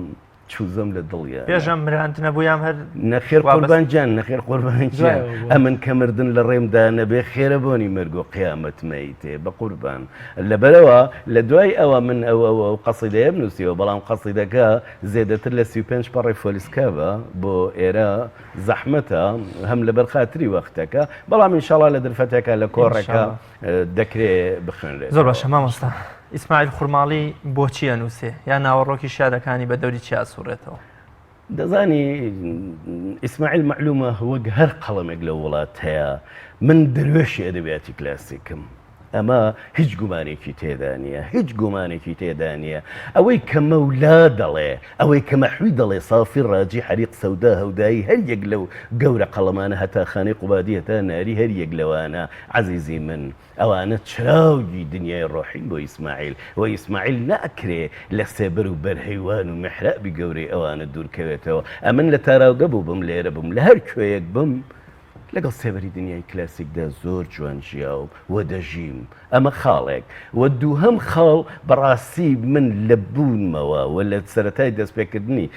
چوزەم لە دڵیان پێشم مراندنە بوویان هەر نەخێر قوربانجان نەخێر قوربانجان ئەمن کە مردن لە ڕێمدا نەبێ خێرە بۆنی مەرگ و قیامەتمەی تێ بە قوربان لەبەرەوە لە دوای ئەوە من ئەو قەسیدەیە بنووسیەوە بەڵام قەسیدەکە زێدەتر لە 35 پەڕی فۆلیسکابە بۆ ئێرە زەحمەتە هەم لەبەر خاتری وەختەکە بەڵام ئینشاڵڵا لە درفەتێکە لە کۆڕێکە دەکرێت بخوێنرێت زۆر باشە مامۆستا ئیسماعیل خورماڵی بۆچی ئەنووسێ یا ناوەڕۆکی شارەکانی بە دەوری چی ئاسوڕێتەوە دەزانی ئیسماعیل معلومە وەک هەر قەڵەمێک لە وڵات هەیە من دەروێشی ئەدەبیاتی کلاسیکم ئەمە هیچ گومانێکی تێدا نیە هیچ گومانێکی تێدا نیە ئەوەی کە مەولا دەڵێ ئەوەی کە مەحوی دەڵێ سافی ڕاجی حەریق سەودا هەودایی هەر یەک لەو گەورە قەڵەمانە هەتا خانەی قوبادی هەتا ناری هەر یەک لەوانە عەزیزی من ئەوانە چراوی دنیای ڕۆحین بۆ ئیسماعیل و ئیسماعیل ناکرێ لە سێبەر و بەرهەیوان و میحرابی گەورەی ئەوانە دوورکەوێتەوە ئەمن لە تاراوگە بوو بم لێرە بم لە هەر کوێیەک بم لەگەڵ سێبەری دنیای کلاسیکدا زۆر جوان ژیاو و دەژیم ئەمە خاڵێک و دووهەم خاڵ بەڕاستی من لە بوونمەوە و لە سەرەتای دەستپێکردنی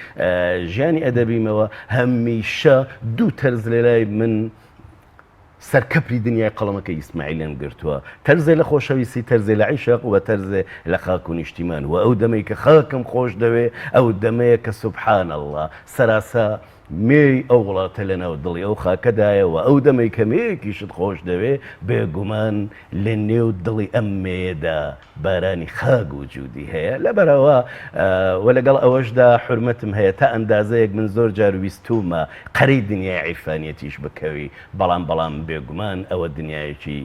ژیانی ئەدەبیمەوە هەمیشە دوو تەرز لە لای من سەرکەپری دنیای قەڵەمەکە ئیسماعیلێن گرتووە تەرزێ لە خۆشەویستی تەرزێ لە عیشق و تەرزێ لە خاک و نیشتیمان و ئەو دەمەی کە خاکم خۆش دەوێ ئەو دەمەیە کە سوبحان الله سەراسا مێی ئەو وڵاتە لەناو دڵی ئەو خاکەدایە و ئەو دەمەی کە مەیەکیشت خۆش دەوێ بێگومان لە نێو دڵی ئەم مێدا بارانی خاک وجودی هەیە لەبەرەوە و لەگەڵ ئەوەشدا حرمەتم هەیە تا ئەندازەیەک من زۆر جار ویستومە قەرەی دنیای عیرفانیەتیش بکەوی بەڵام بێگومان ئەوە دنیایەکی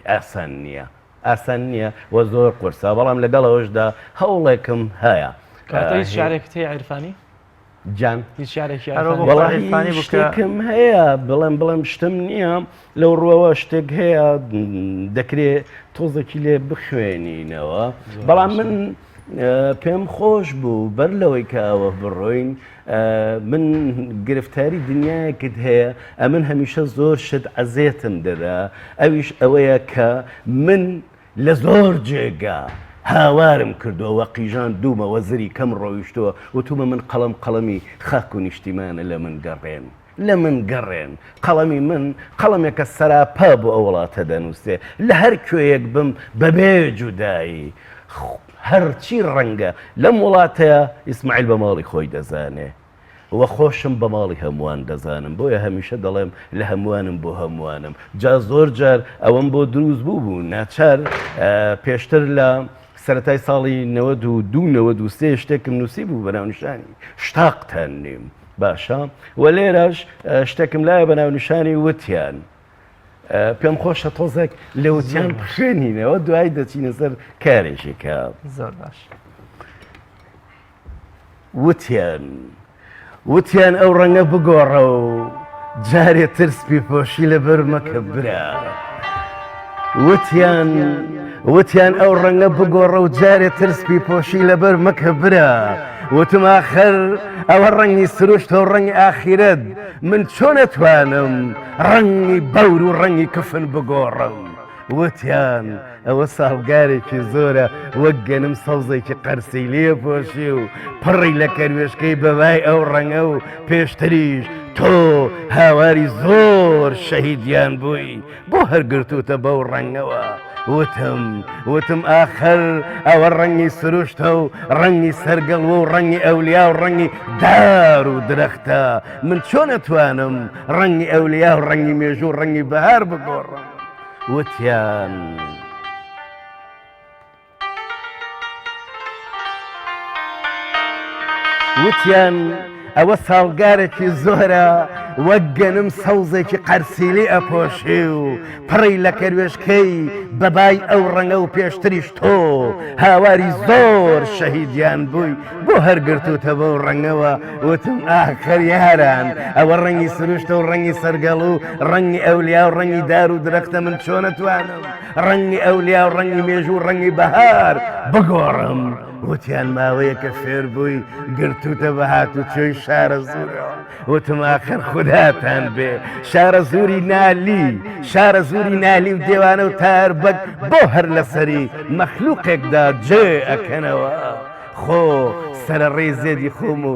ئاسان نییە ئاسان نییە و زۆر قورسا بەڵام لەگەڵ ئەوەشدا هەوڵێکم هەیە کاتەی شارێکت هەیە عیرفانی جان شتێکم هەیە بڵێم شتم نییە لەو ڕوەوە شتێک هەیە دەکرێت تۆزێکی لێ بخوێنینەوە بەڵام من پێم خۆش بوو بەر لەوەی کە ئەوە بڕۆین من گرفتاری دنیایەکت هەیە ئەمن هەمیشە زۆر شت عەزێتم دەدا ئەویش ئەوەیە کە من لە زۆر جێگا هاوارم کردووە وە قیژان دوومە وەزری کەم ڕۆیشتووە وتومە من قەڵەمی خاک و نیشتیمانە لە من گەڕێن قەڵەمی من قەڵەمێکە سەراپا بۆ ئەو وڵاتە دەنووسێ لە هەر کوێیەک بم بەبێ جودایی هەرچی ڕەنگە لەم وڵاتەیە ئیسماعیل بە ماڵی خۆی دەزانێ وە خۆشم بە ماڵی هەمووان دەزانم بۆیە هەمیشە دەڵێم لە هەمووانم بۆ هەمووانم جا زۆر جار ئەوەم بۆ دروست بوو ناچار پێشتر لە سەرەتای ساڵی 92 شتێکم نووسی بوو بەناونیشانی شتاقتان نیم باشە و لێرەش شتێکم لایە بەناونیشانی وتیان پێم خۆشە تۆزێک لە وتیان بخێنینەوە دوای دەچینە سەر کارێکێکە زۆر باش وتیان ئەو ڕەنگە بگۆڕە و جارێ ترسپی پۆشی لەبەر مەکە برا وتیان ئەو ڕەنگە بگۆڕە و جارێ ترسپی پۆشی لەبەر مەکە برا وتم ئاخر ئەوە ڕەنگی سروشتە و ڕەنگی ئاخیرەت من چۆن ئەتوانم ڕەنگی بەور و ڕەنگی کفن بگۆڕم وتیان ئەوە ساڵگارێکی زۆرە وەک گەنم سەوزێکی قەرسی لێ پۆشی و پڕی لە کەروێشکەی بەبای ئەو ڕەنگە و پێشتریش تۆ هاواری زۆر شەهیدیان بووی بۆ هەرگرتوتە بەو ڕەنگەوە وتم ئاخر ئەوە ڕەنگی سروشتە و ڕەنگی سەرگەڵوە و ڕەنگی ئەولیا و ڕەنگی دار و درەختە من چۆن ئەتوانم ڕەنگی ئەولیا و ڕەنگی مێژوو و ڕەنگی بەهار بگۆڕم وتیان ئەوە ساڵگارێکی زۆرە وەک گەنم سەوزێکی قەرسیلی ئەپۆشی و پڕی لە کەروێشکەی بەبای ئەو ڕەنگە و پێشتریش تۆ هاواری زۆر شەهیدیان بووی بۆ هەرگرتوتە بەو ڕەنگەوە وتم ئاخر یاران ئەوە ڕەنگی سروشتە و ڕەنگی سەرگەڵ و ڕەنگی ئەولیا و ڕەنگی دار و درەختە من چۆن ئەتوانم ڕەنگی ئەولیا و ڕەنگی مێژوو و ڕەنگی بەهار بگۆڕم وتیان ماوەیە کە فێر بووی گرتوتە بە هاتوچۆی شارە زوورەوە وتم ئاخر خوداتان بێ شارە زووری نالی و دێوانە و تاربەت بۆ هەر لەسەری مەخلوقێکدا جێ ئەکەنەوە خۆ سەرەڕێی زێدی خۆم و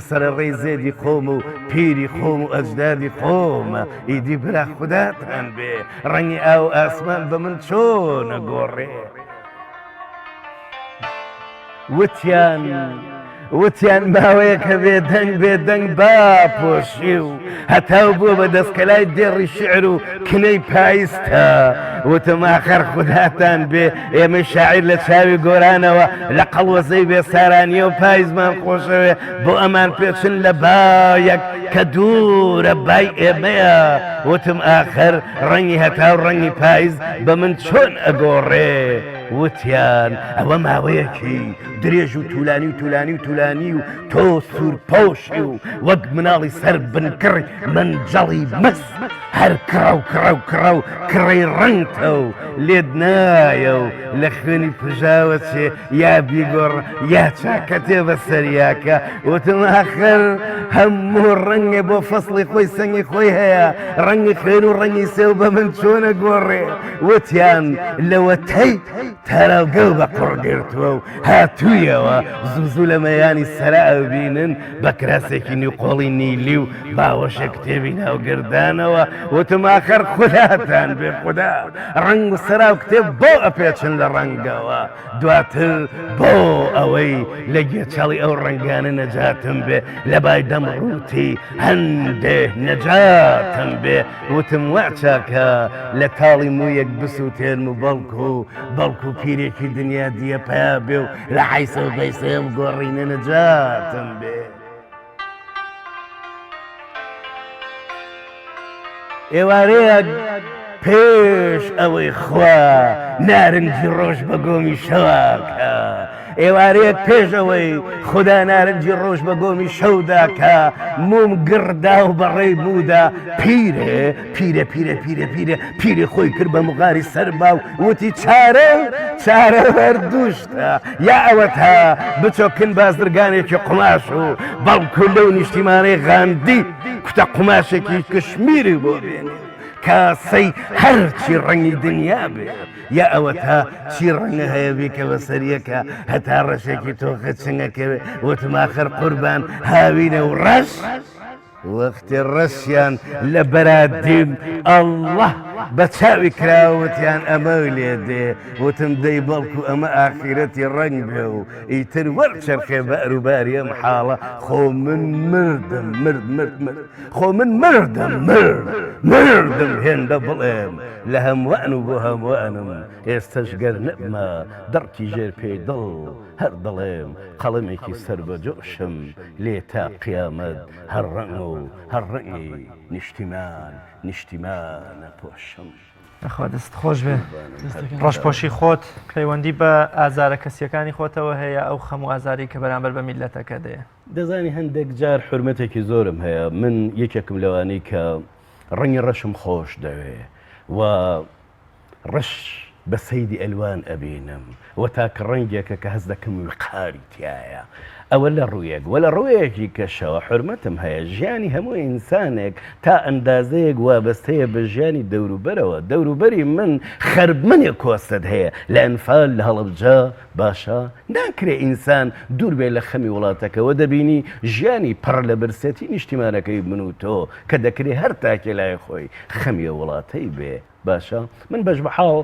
سەرەڕێی زێدی خۆم و پیری خۆم و ئەجدادی خۆمە ئیدی برا خوداتان بێ ڕەنگی ئاو ئاسمان بە من چۆنە گۆڕێ وتیان ماوەیە کە بێدەنگ با پۆشی و هەتاو بووە بە دەستکەلای دێڕی شعر و کنەی پایستە وتم ئاخر خوداتان بێ ئێمە شاعیر لە چاوی گۆرانەوە لە قەڵوەزەی بێسارانیە و پایزمان خۆشەوێ بۆ ئەمان پێچن لە بایەک کە دوورە بای ئێمەیە وتم ئاخر ڕەنگی هەتاو ڕەنگی پایز بە من چۆن ئەگۆڕێ وتیان ئەوە ماوەیەکی درێژ و توولانی و تۆ سوورپۆشی و وەک مناڵی سەر بنکڕی منجەڵی مەس هەر کڕە و کڕی ڕەنگتە و لێت نایە و لە خوێنی پژاوە چێ یا بیگۆڕ یا چاکەتێ بە سەریاکە وتم ئاخر هەموو ڕەنگێ بۆ فەسڵی خۆی سەنگی خۆی هەیە ڕەنگی خوێن و ڕەنگی سێو بە من چۆنە گۆڕێ وتیان لەوە تەراوگەڵ بە قڕگرتووە و هاتوویەوە زوو لە مەیانی سەرا بینن بە کراسێکی نیوقۆڵی نیلی و باوەشە کتێبی ناوگردانەوە وتم ئاخەر خوداتان بێ خوددا ڕنگ و سەرا و کتێب بۆ ئەپێچن لە ڕەنگەوە دواتر بۆ ئەوەی لە گێچاڵی ئەو ڕەنگانە نەجاتم بێ لە بای دەمڕووتی هەندێ نەجاتم بێ وتم وا چاکە لە تاڵی مویەک بسووتێن و بەڵکو پیرێکی دنیا دیە پیا بێ و لە حیسە و بەیسەم گۆڕینە نەجاتم بێ ئێوارەیەک پێش ئەوەی خوا نارنجی ڕۆژ بە گۆمی شەواکە ئێوارەیەک پێش ئەوەی خوددا نارنجی ڕۆژ بە گۆمی شەوداکە موم گڕدا و بەڕێی بوودا پیرە خۆی کرد بە مغاری سەربا و وتی چارە بەردووشتە یا ئەوە تا بچۆکن بازرگانێکی قماش و بەڵکو لەو نیشتیمانەی غاندی کوتە قماشێکی کشمیری بۆ بێنێ کاسەی هەرچی ڕەنگی دنیا بێ یا ئەوە تا چی ڕەنگە هەیە بێ کە بەسەریەکە هەتا ڕەشێکی تۆخە چنگەکەوێ وتماخەر قوربان هاوینە و ڕەش وەختی ڕەشیان لە بەرادیم ئەڵڵە بە چاوی کراوەتیان ئەمە لێ دێ وتم دەی بەڵکو ئەمە ئاخیرەتی ڕەنگ بێ و ئیتر وەرچەرخێ بە ئەروباری ئەم حاڵە خۆ من مردم خۆ من مردم هێندە بڵێم لە هەمووان و بۆ هەمووانم ئێستەش گەر نەبمە دەڕکی ژێر پێی دڵ هەر دەڵێم قەڵەمێکی سەر بە جۆشم لێ تا قیامەت هەر ڕەنگ و هەر ڕەنگی نیشتیمانە پۆشم ئەخوا دەست خۆش بێ ڕۆژپۆشی خۆت پەیوەندی بە ئازارە کەسیەکانی خۆتەوە هەیە ئەو خەموو ئازاری کە بەرامبەر بە میلەتەکە دەیە دەزانی هەندێک جار حرمەتێکی زۆرم هەیە من یەکێکم لەوانەی کە ڕەنگی ڕەشم خۆش دەوێ و ڕەش بە سەیدی ئەلوان ئەبینم و تاکە ڕەنگێکە کە هەز دەکەم وقاری تایە ئەوە لە ڕوویەک وە لە ڕوویەکی کەشەوە حرمەتم هەیە ژیانی هەموو ئینسانێک تا ئەندازەیەک وابەستەیە بە ژیانی دەوروبەرەوە دەوروبەری من خەربمنێک کۆستت هەیە لە ئەنفال لە هەڵەبجە باشە ناکرێ ئینسان دوور بێ لە خەمی وڵاتەکەەوە دەبینی ژیانی پڕ لە برسەتی نیشتیمانەکەی من و تۆ کە دەکرێت هەر تاکێ لای خۆی خەمیە وڵاتەی بێ باشە من بەش بەحاڵ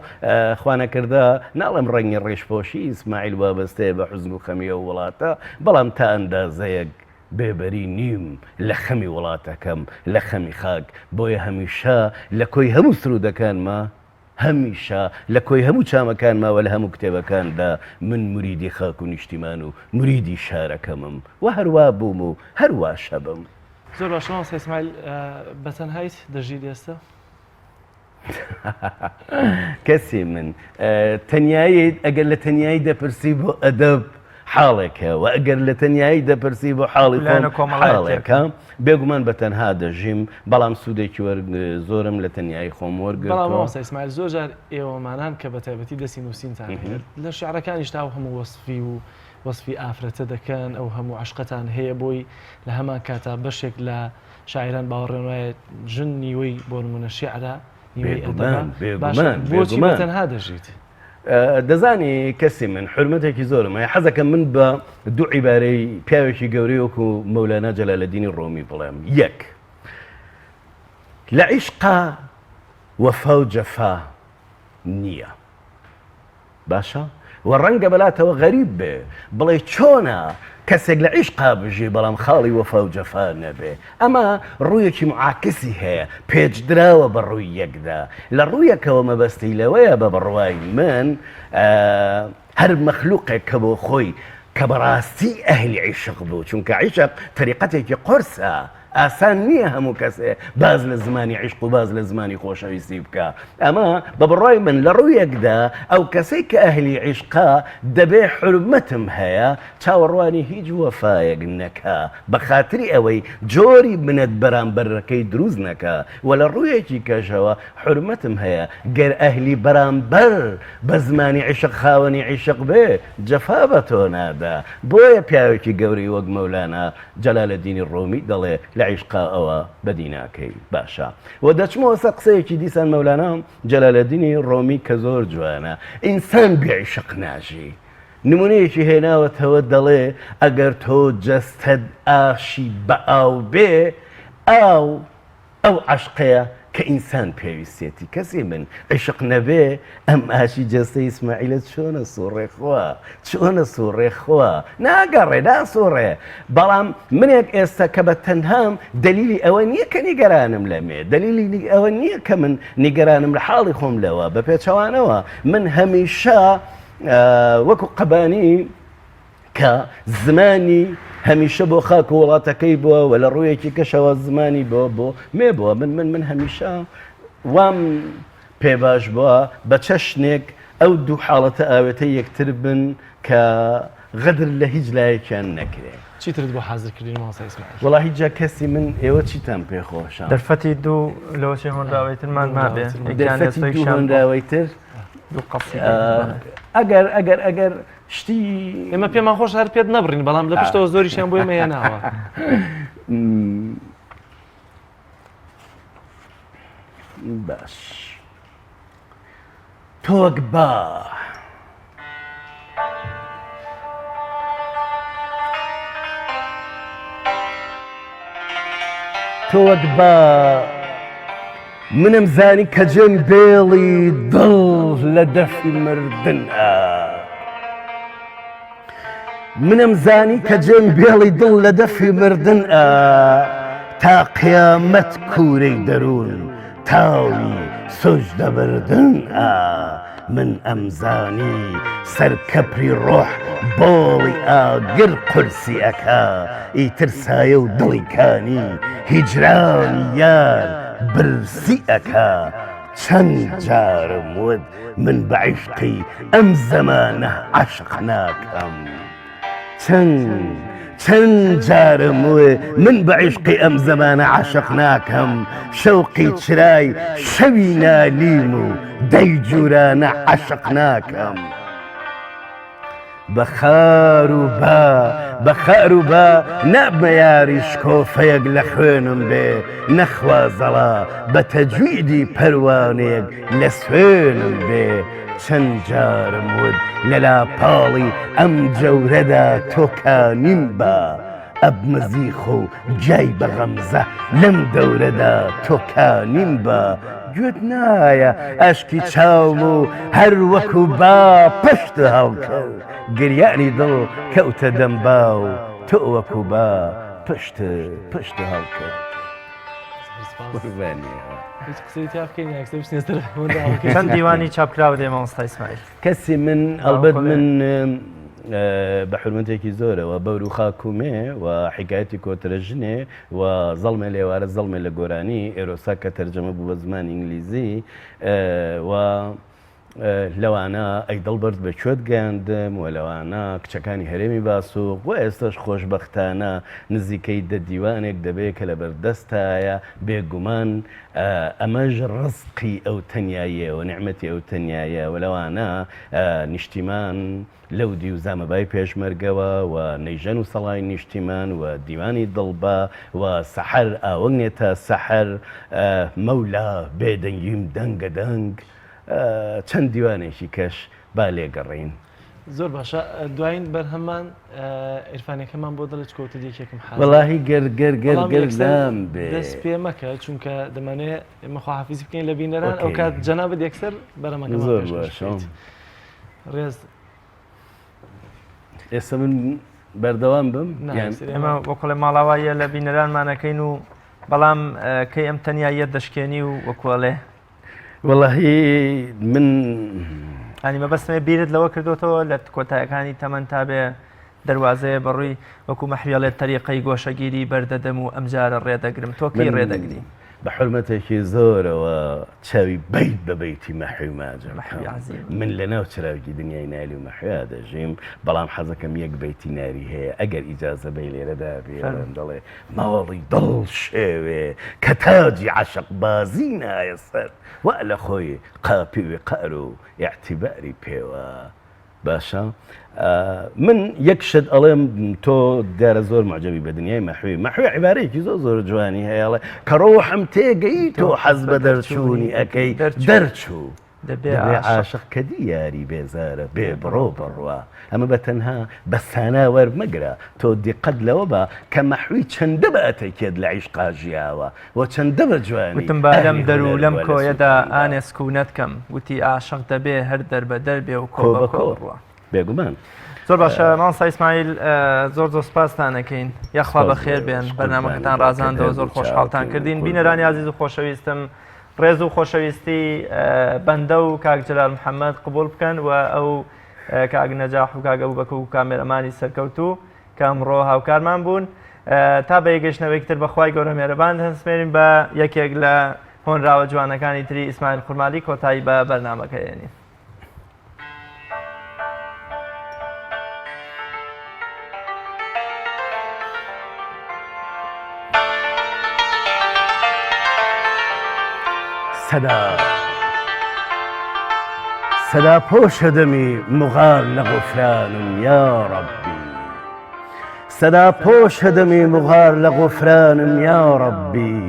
خوانەکردا ناڵم ڕەنگی ڕێژپۆشی ئیسماعیل وابەستەیە بە حوزن و خەمیە وڵاتە بەڵام تا ئەندازەیەک بێبەری نیم لە خەمی وڵاتەکەم لە خەمی خاک بۆیە هەمیشە لە کۆی هەموو سرودەکانمە هەمیشە لە کۆی هەموو چامەکانماوە لە هەموو کتێبەکاندا من موریدی خاک و نیشتیمان و موریدی شارەکەمم و هەروە بووم و هەروە شەبم زۆر باشەوە ئیسماعیل بەتەنهایت دەژیت ئێستا کەسی من تەنیاییت ئەگەر لە تەنیایی دەپرسی بۆ ئەدەب حاڵێکە و ئەگەر لە تەنیایی دەپرسی بۆ حاڵی حاڵێکە بێگومان بە تەنها دەژیم بەڵام سوودێکی زۆرم لە تەنیایی خۆم وەرگرتەوە ئیسماعیل زۆر جار ئێوەمانان کە بە تایبەتی دەستی نووسینتان لە شعرەکانیشتا و هەموو وەسفی و وەسفی ئافرەتە دەکەن ئەو هەموو عشقەتان هەیە بۆی لە هەمان کاتا بەشێک لە شاعران باوەڕێن وایە ژن نیوەی بۆ نمونە شیعرە بۆچی بەتەنها دەژیت دەزانی کەسی من حرمەتێکی زۆرم هەیە حەزەکەم من بە دوو عیبارەی پیاوێکی گەورەی وەکو مەولانە جەلالەدینی ڕۆمی بڵێم یەک لە عیشقا وەفا و جەفا نییە باشە و ڕەنگە بەلاتەوە غەریب بێ بڵێ چۆنە کەسێک لە عیشقا بژی بەڵام خاڵی وەفا و جەفا نەبێ ئەمە ڕوویەکی معاکسی هەیە پێچدراوە بە ڕووی یەکدا لە ڕوویەکەوە مەبەستی لەوەیە بە بڕوای من هەر مەخلوقێک کە بۆ خۆی کە بەڕاستی ئەهلی عیشق بوو چونکە عیشق تەریقەتێکی قورسە ئاسان نییە هەموو کەسێ باز لە زمانی عیشق و باز لە زمانی خۆشەویستی بکە ئەمە بە بڕای من لە ڕوویەکدا ئەو کەسەی کە ئەهلی عیشقا دەبێ حرمەتم هەیە چاوەڕوانی هیچ وەفایەک نەکا بە خاتری ئەوەی جۆری بنەت بەرامبەرەکەی دروست نەکا و لە ڕوویەکی کەشەوە حرمەتم هەیە گەر ئەهلی بەرامبەر بە زمانی عیشق خاوەنی عیشق بێ جەفا بە تۆ نادا بۆیە پیاوێکی گەوری وەک مەولانە جەلالەدینی ڕۆمی دەڵێ لە عیشقا ئەوە بەدی ناکەی باشە و دەچمەوە سەر قسەیەکی دیسان مەولانام جەلالەدینی ڕۆمی کە زۆر جوانە ئینسان بێعیشق ناژی نمونەیەکی هێناوەتەوە دەڵێ ئەگەر تۆ جەستەت ئاشی بە ئاو بێ ئەو عەشقەیە کە ئینسان پێویستێتی کەسی من عیشق نەبێ ئەم ئاشی جەستەی ئیسماعیلە چۆنە سوڕێخوا ناگەڕێ ناسوڕێ بەڵام منێک ئێستا کە بە تەنهام دلیلی ئەوە نییە کە نیگەرانم لەمێ دلیلی ئەوە نییە کە من نیگەرانم لە حاڵی خۆم لەوە بە پێچەوانەوە من هەمیشە وەکو قەبانی کە زمانی هەمیشە بۆ خاک و وڵاتەکەی بووە و لە ڕوویەکی کەشەوە زمانی بۆ مێ بووە من هەمیشە وام پێباش بووە بە چەشنێک ئەو دوو حاڵەتە ئاوێتە یەکتر بن کە غەدر لە هیچ لایەکیان نەکرێ چیترت بۆ حازرکردنی ماسا ئیسماعیل وەڵا هیچ جا کەسی من ئێوە چیتان پێخۆشە دەرفەتی دوو لەوەچی هۆنداوەیترمان مابێ دەرفەتی هۆنداوەیتر ئەگەر شتی ئێمە پێمان خۆش هەر پێت نەبڕین بەڵام لە پشتەوە زۆریشیان بۆ ئێمە هێناوە باش تۆک با تۆک با منم زانی کە جێم بێڵی دڵ لە دەفی مردنە منم زانی کە جێم بێڵی دڵ لە دەفی مردنە تا قیامەت کوورەی دەروون تاوی سۆژ دەبردنە من ئەمزانی سەرکەپری ڕۆح بۆڵی ئاگر قورسی ئەکا ئیتر سایە و دڵیکانی هیجرانی یار برسی ئەکا چەند جارم ود من بە عیشقی ئەم زەمانە عەشق ناکەم چەند جارم وێ من بە عیشقی ئەم زەمانە عەشق ناکەم شەوقی چرای شەوی نالیم و دەی جوورانە عەشق ناکەم بەخار و با نابمە یاریش کۆفەیەک لە خوێنم بێ نەخوازەڵا بە تەجویدی پەروانەیەک لە سوێنم بێ چەند جارم ود لە لاپاڵی ئەم جەورەدا تۆکانیم بە ئەبمەزیخ و جای بە غەمزە لەم دەورەدا تۆکانیم بە گوێت نایە ئەشکی چاوم و هەر وەکو با پشت هەڵکەوت گریانی دڵ کەوتە دەمبا و تۆ وەکو با پشت هەڵکەوت چەند دیوانی چاپکراوە دێ مامۆستا ئیسماعیل کەسی من ئەڵبەت من بە حرمەتێکی زۆرەوە بەور و خاکومێ و حکایەتی کۆترەژنێ و زەڵمێ لێوارە زەڵمێ لە گۆرانی ئێرۆسا کە تەرجەمە بوو بە زمانی ئینگلیزی و لەوانە ئەی دڵبەرد بە کوێت گەیاندم و لەوانە کچەکانی هەرێمی باسووق و ئێستاش خۆشبەختانە نزیکەی دە دیوانێک دەبێت کە لە بەردەستایە بێگومان ئەمەش ڕزقی ئەو تەنیاییە و نعمەتی ئەو تەنیایە و لەوانە نیشتیمان لەو دی و زامەبای پێشمەرگەوە و نەیژەن و سەڵای نیشتیمان و دیوانی دڵبە و سەحەر ئاوەنێتە سەحەر مەولا بێدەنگیم دەنگە دەنگ چەند دیوانێکی کەش با لێگەڕین زۆر باشە دوایین بەرهەمان ئێرفانەکەمان بۆ دڵت کۆتە دیەکێکم وەڵاهی گەرگەردام بێ دەست پێ مەکە چونکە دەمانێت ئێمە خواحافیزی بکەین لە بینەران ئەو کات جەنابەت یەکسەر بەرەمەکە زۆر باشە ڕێز ئێستا من بەردەوام بم ئێمە وەکڵێ ماڵاواییە لە بینەرانمانەکەین و بەڵام کەی ئەم تەنیاییەت دەشکێنی و وەکوڵێ وەڵاهی من ئەنی مەبەستمێ بیرت لەوە کردوتەوە لە کۆتایەکانی تەمەەن تا بێ دەواازەیە بەڕووی وەکو مەحویاڵێت تەریقەی گۆشەگیری بەردەدەم و ئەمجارە ڕێدەگرم تۆکەی ڕێدەگری بە حرمەتێکی زۆرەوە چاوی بیت بە بیتی مەحوی ماجم من لە ناو چراوی دنیای نالی و مەحویا دەژیم بەڵام حەزەکەم یەک بیتی ناری هەیە ئەگەر ئیجازە بەی لێرەدا بێرم دەڵێ ماوەڵی دڵ شێوێ کە تاجی عەشق بازی نایە سەر وا لە خۆی قاپی وێ قەر و یاعتیباری پێوە باشە من یەکشت ئەڵێم تۆ دیارە زۆر معجبی بە دنیای مەحوی عیبارەیەکی زۆر جوانی هەیەڵێ کە ڕۆحم تێگەی تۆ حەز بە دەرچوونی ئەەکەی دەرچوو دەبێ عاشق کە دیاری بێزارە بێ بڕۆ بڕوە ئەمە بە تەنها بە سانە وەرمەگرە تۆ دیقەت لەوە بە کە مەحوی چەندە بە ئەتەکێت لە عیشقا ژیاوە و چەندە بە جوانی وتم با لەم دەرو لەم کۆیەدا ئانێسکوونەت کەم وتی عاشق دەبێ هەر دەربە دەربێ و کۆ بە کۆڕوە بێگومان زۆر باشە مامۆستا ئیسماعیل زۆر سوپاستانەکەین یەخوا بە خێر بێن بەرنامەکەتان ڕازاندەوە زۆر خۆشحاڵتان کردین بینەرانی عەزیز و خۆشەویستم ڕێز و خۆشەویستی بەندە و کاک جەلال محەممەد قبول بکەن و ئەو کاک نەجاح و کاک ئەبوبەکر و کامێرەمانی سەرکەوتوو کە ئەمڕۆ هاوکارمان بوون تا بە یەگەشتنەوەی تر بەخوای گەورە مێرەبان هەستمێنین بە یەکێک لە هۆنراوە جوانەکانی تری ئیسماعیل خورمالی کۆتایی بە بەرنامەکە ێنین. سەدا پۆشە دەمی مغال لە غوفرانم یا ڕەبی سەدا پۆشە دەمی مغار لە غوفرانم یا ڕەبی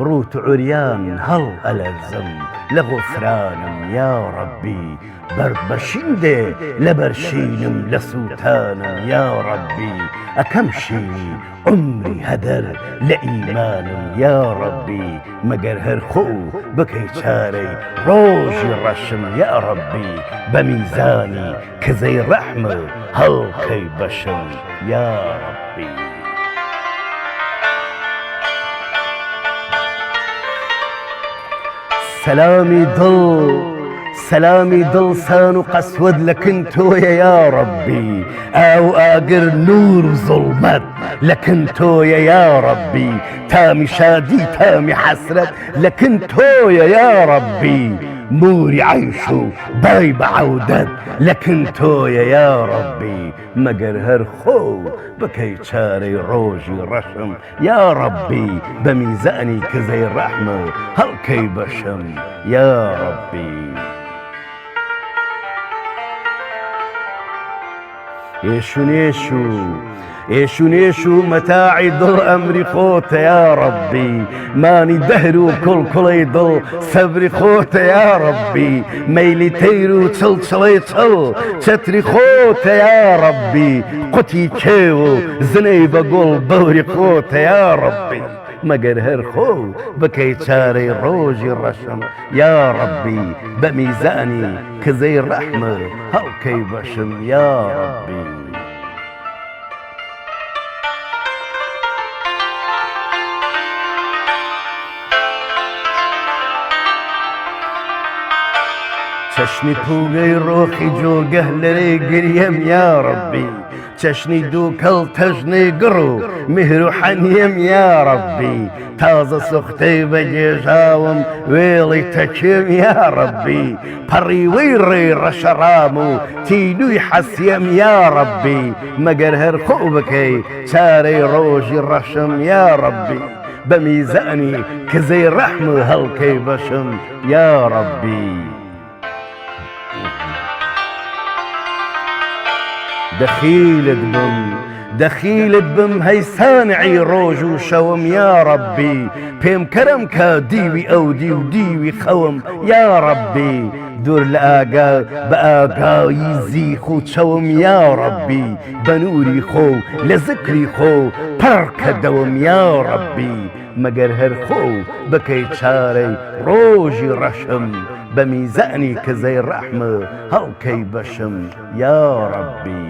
ڕوت عوریان هەڵ ئەلەرزم لە غوفرانم یا ڕەبی بەرد بەشین دێ لە بەرشینم لە سووتانم یا ڕەبی ئەکەم شینی عمری هەدەر لە ئیمانم یا ڕەبی مەگەر هەر خۆ بکەی چارەی ڕۆژی ڕەشم یا ڕەبی بە میزانی کزەی ڕەحمە هەڵکەی بەشم یا ڕەبی سەلامی دڵ سان و قەسوەد لەکن تۆیە یا ڕەبی ئاو ئاگر نور و زوڵمەت لەکن تۆیە یا ڕەبی تامی شادی تامی حەسرەت لەکن تۆیە یا ڕەبی موری عیش و بای بەعەودەت لەکن تۆیە یا ڕەبی مەگەر هەر خۆ بکەی چارەی ڕۆژی ڕەشم یا ڕەبی بە میزانی کزەی ڕەحمە هەڵکەی بەشم یا ڕەبی ئێشونێش و مەتاعی دڵ ئەمری خۆتە یا ڕەبی مانی دەهر و کوڵکوڵەی دڵ سەبری خۆتە یا ڕەبی مەیلی تەیر و چڵچڵەی چڵ چەتری خۆتە یا ڕەبی قوتی کێو و زنەی بەگوڵ بەوری خۆتە یا ڕەبی مەگەر هەر خۆ بکەی چارەی ڕۆژی ڕەشم یا ڕەبی بە میزانی کزەی ڕەحمە هەڵکەی بەشم یا ڕەبی چەشنی پوگەی ڕۆخی جۆگەه لەرەی گریەم یا ڕەبی چەشنی دووکەڵ تەژنەی گڕ و میهر و حەنیەم یا ڕەبی تازە سوختەی بەگێژاوم وێڵی تەکێم یا ڕەبی پەڕیوەی ڕێی ڕەشەڕام و تینووی حەسیەم یا ڕەبی مەگەر هەر خۆ بکەی چارەی ڕۆژی ڕەشم یا ڕەبی بە میزانی کزەی ڕەحم و هەڵکەی بەشم یا ڕەبی دەخیلت بم هەی سانعی ڕۆژ و شەوم یا ڕەبی پێم کەرم کە دیوی ئەو دی و دیوی خەوم یا ڕەبی دوور لە ئاگا بە ئاگایی زیخ و چەوم یا ڕەبی بە نووری خۆ لە زکری خۆ پڕکە دەوم یا ڕەبی مەگەر هەر خۆ بکەی چارەی ڕۆژی ڕەشم بە میزانی کزەی ڕەحمە هەڵکەی بەشم یا ڕەبی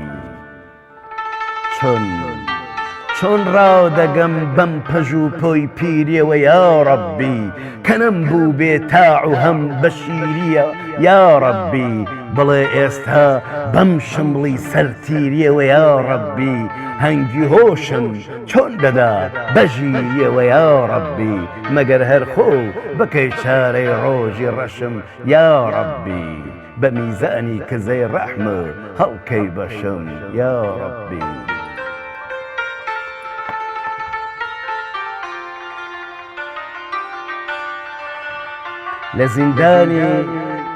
چۆن ڕاودەگەم بەم پەژ و پۆی پیرەوە یا ڕەبی کەنم بوو بێتاع و هەم بە شیریە یا ڕەبی بڵێ ئێستا بەم شمڵی سەرتیریەوە یا ڕەبی هەنگی هۆشم چۆن دەدا بەژیریەوە یا ڕەبی مەگەر هەر خۆ بکەی چارەی ڕۆژی ڕەشم یا ڕەبی بە میزانی کزەی ڕەحمە هەڵکەی بەشم یا ڕەبی لە زیندانی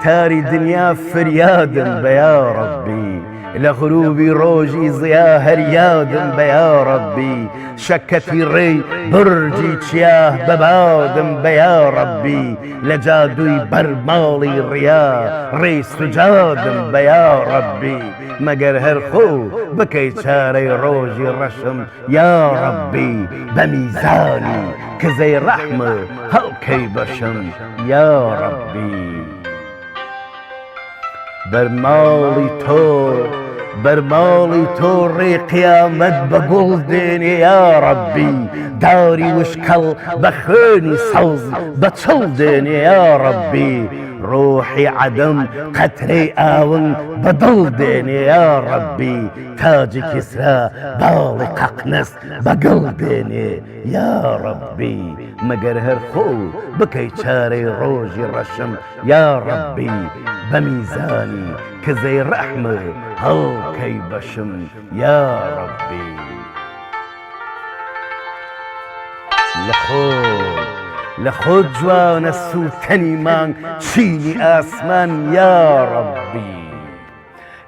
تاری دنیا فریادم بە یا ڕەبی لغروبي روجي ضيا هريادم بيا ربي شكتي ري برجي تشياه ببادم بيا ربي لجادوي برمالي ريا ري سجادم بيا ربي مگر هرخو بكي شاري روجي رشم يا ربي بميزاني كزي رحمة هلكي بشم يا ربي برمالي تو ري قيامت بقول ديني يا ربي داري وشكل بخوني صوز بطل ديني يا ربي روحي عدم قطري آون بضل ديني يا ربي تاج كسرى بالي ققنس بقل ديني يا ربي مگر هرخو بكي شاري روجي رشم يا ربي بميزاني كزي رحمة هلكي بشم يا ربي لخود جوان السوتني مان شيني آسمان يا ربي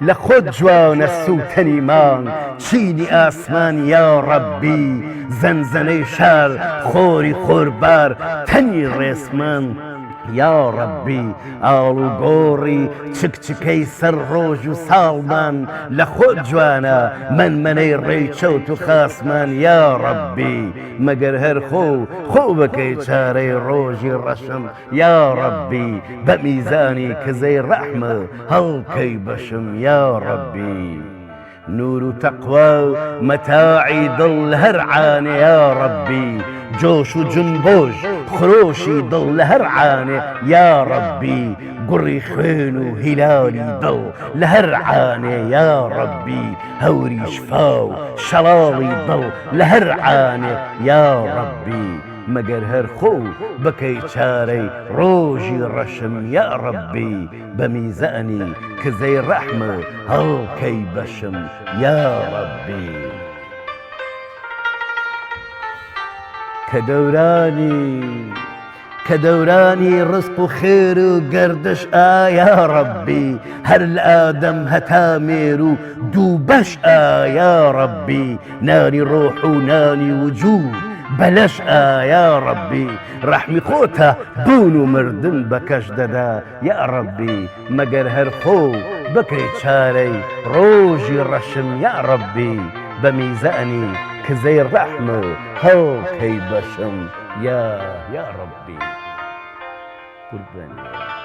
لخود جوان السوتني مان شيني آسمان يا ربي زنزني شار خوري خوربار تني رسمان يا ربي آلو گۆڕی چکچکەی سەر ڕۆژ و ساڵمان لە خۆ جوانە منەی ڕێیچەوت و خاسمان یا ڕەبی مەگەر هەر خۆ بکەی چارەی ڕۆژی ڕەشم یا ڕەبی بە میزانی کزەی ڕەحمە هەڵکەی بەشم یا ڕەبی نور و تەقوا مەتاعی دڵ هەر عانێ یا ڕەبی جۆش و جنبۆش خرۆشی دڵ لە هەر عانێ یا ڕەبی گوڕی خوێن و هیلالی دڵ لە هەر عانێ یا ڕەبی هەوری شفا و شەڵاڵی دڵ لە هەر عانێ یا ڕەبی مەگەر هەر خۆ بکەی چارەی ڕۆژی ڕەشم یا ڕەبی بە میزانی کزەی ڕەحمە هەڵکەی بەشم یا ڕەبی کە دەورانی ڕزق و خێر و گەردش ئایا ڕەبی هەر لە ئادەم هەتا مێر و دوو بەش ئایا ڕەبی نانی ڕۆح و نانی وجود بەلەش ئایا ڕەبی ڕەحمی خۆتە بوون و مردن بەکەش دەدا یا ڕەبی مەگەر هەر خۆ بکەی چارەی ڕۆژی ڕەشم یا ڕەبی بە میزانی کزەی ڕەحمە هەڵکەی بەشم یا ڕەبی قوربانی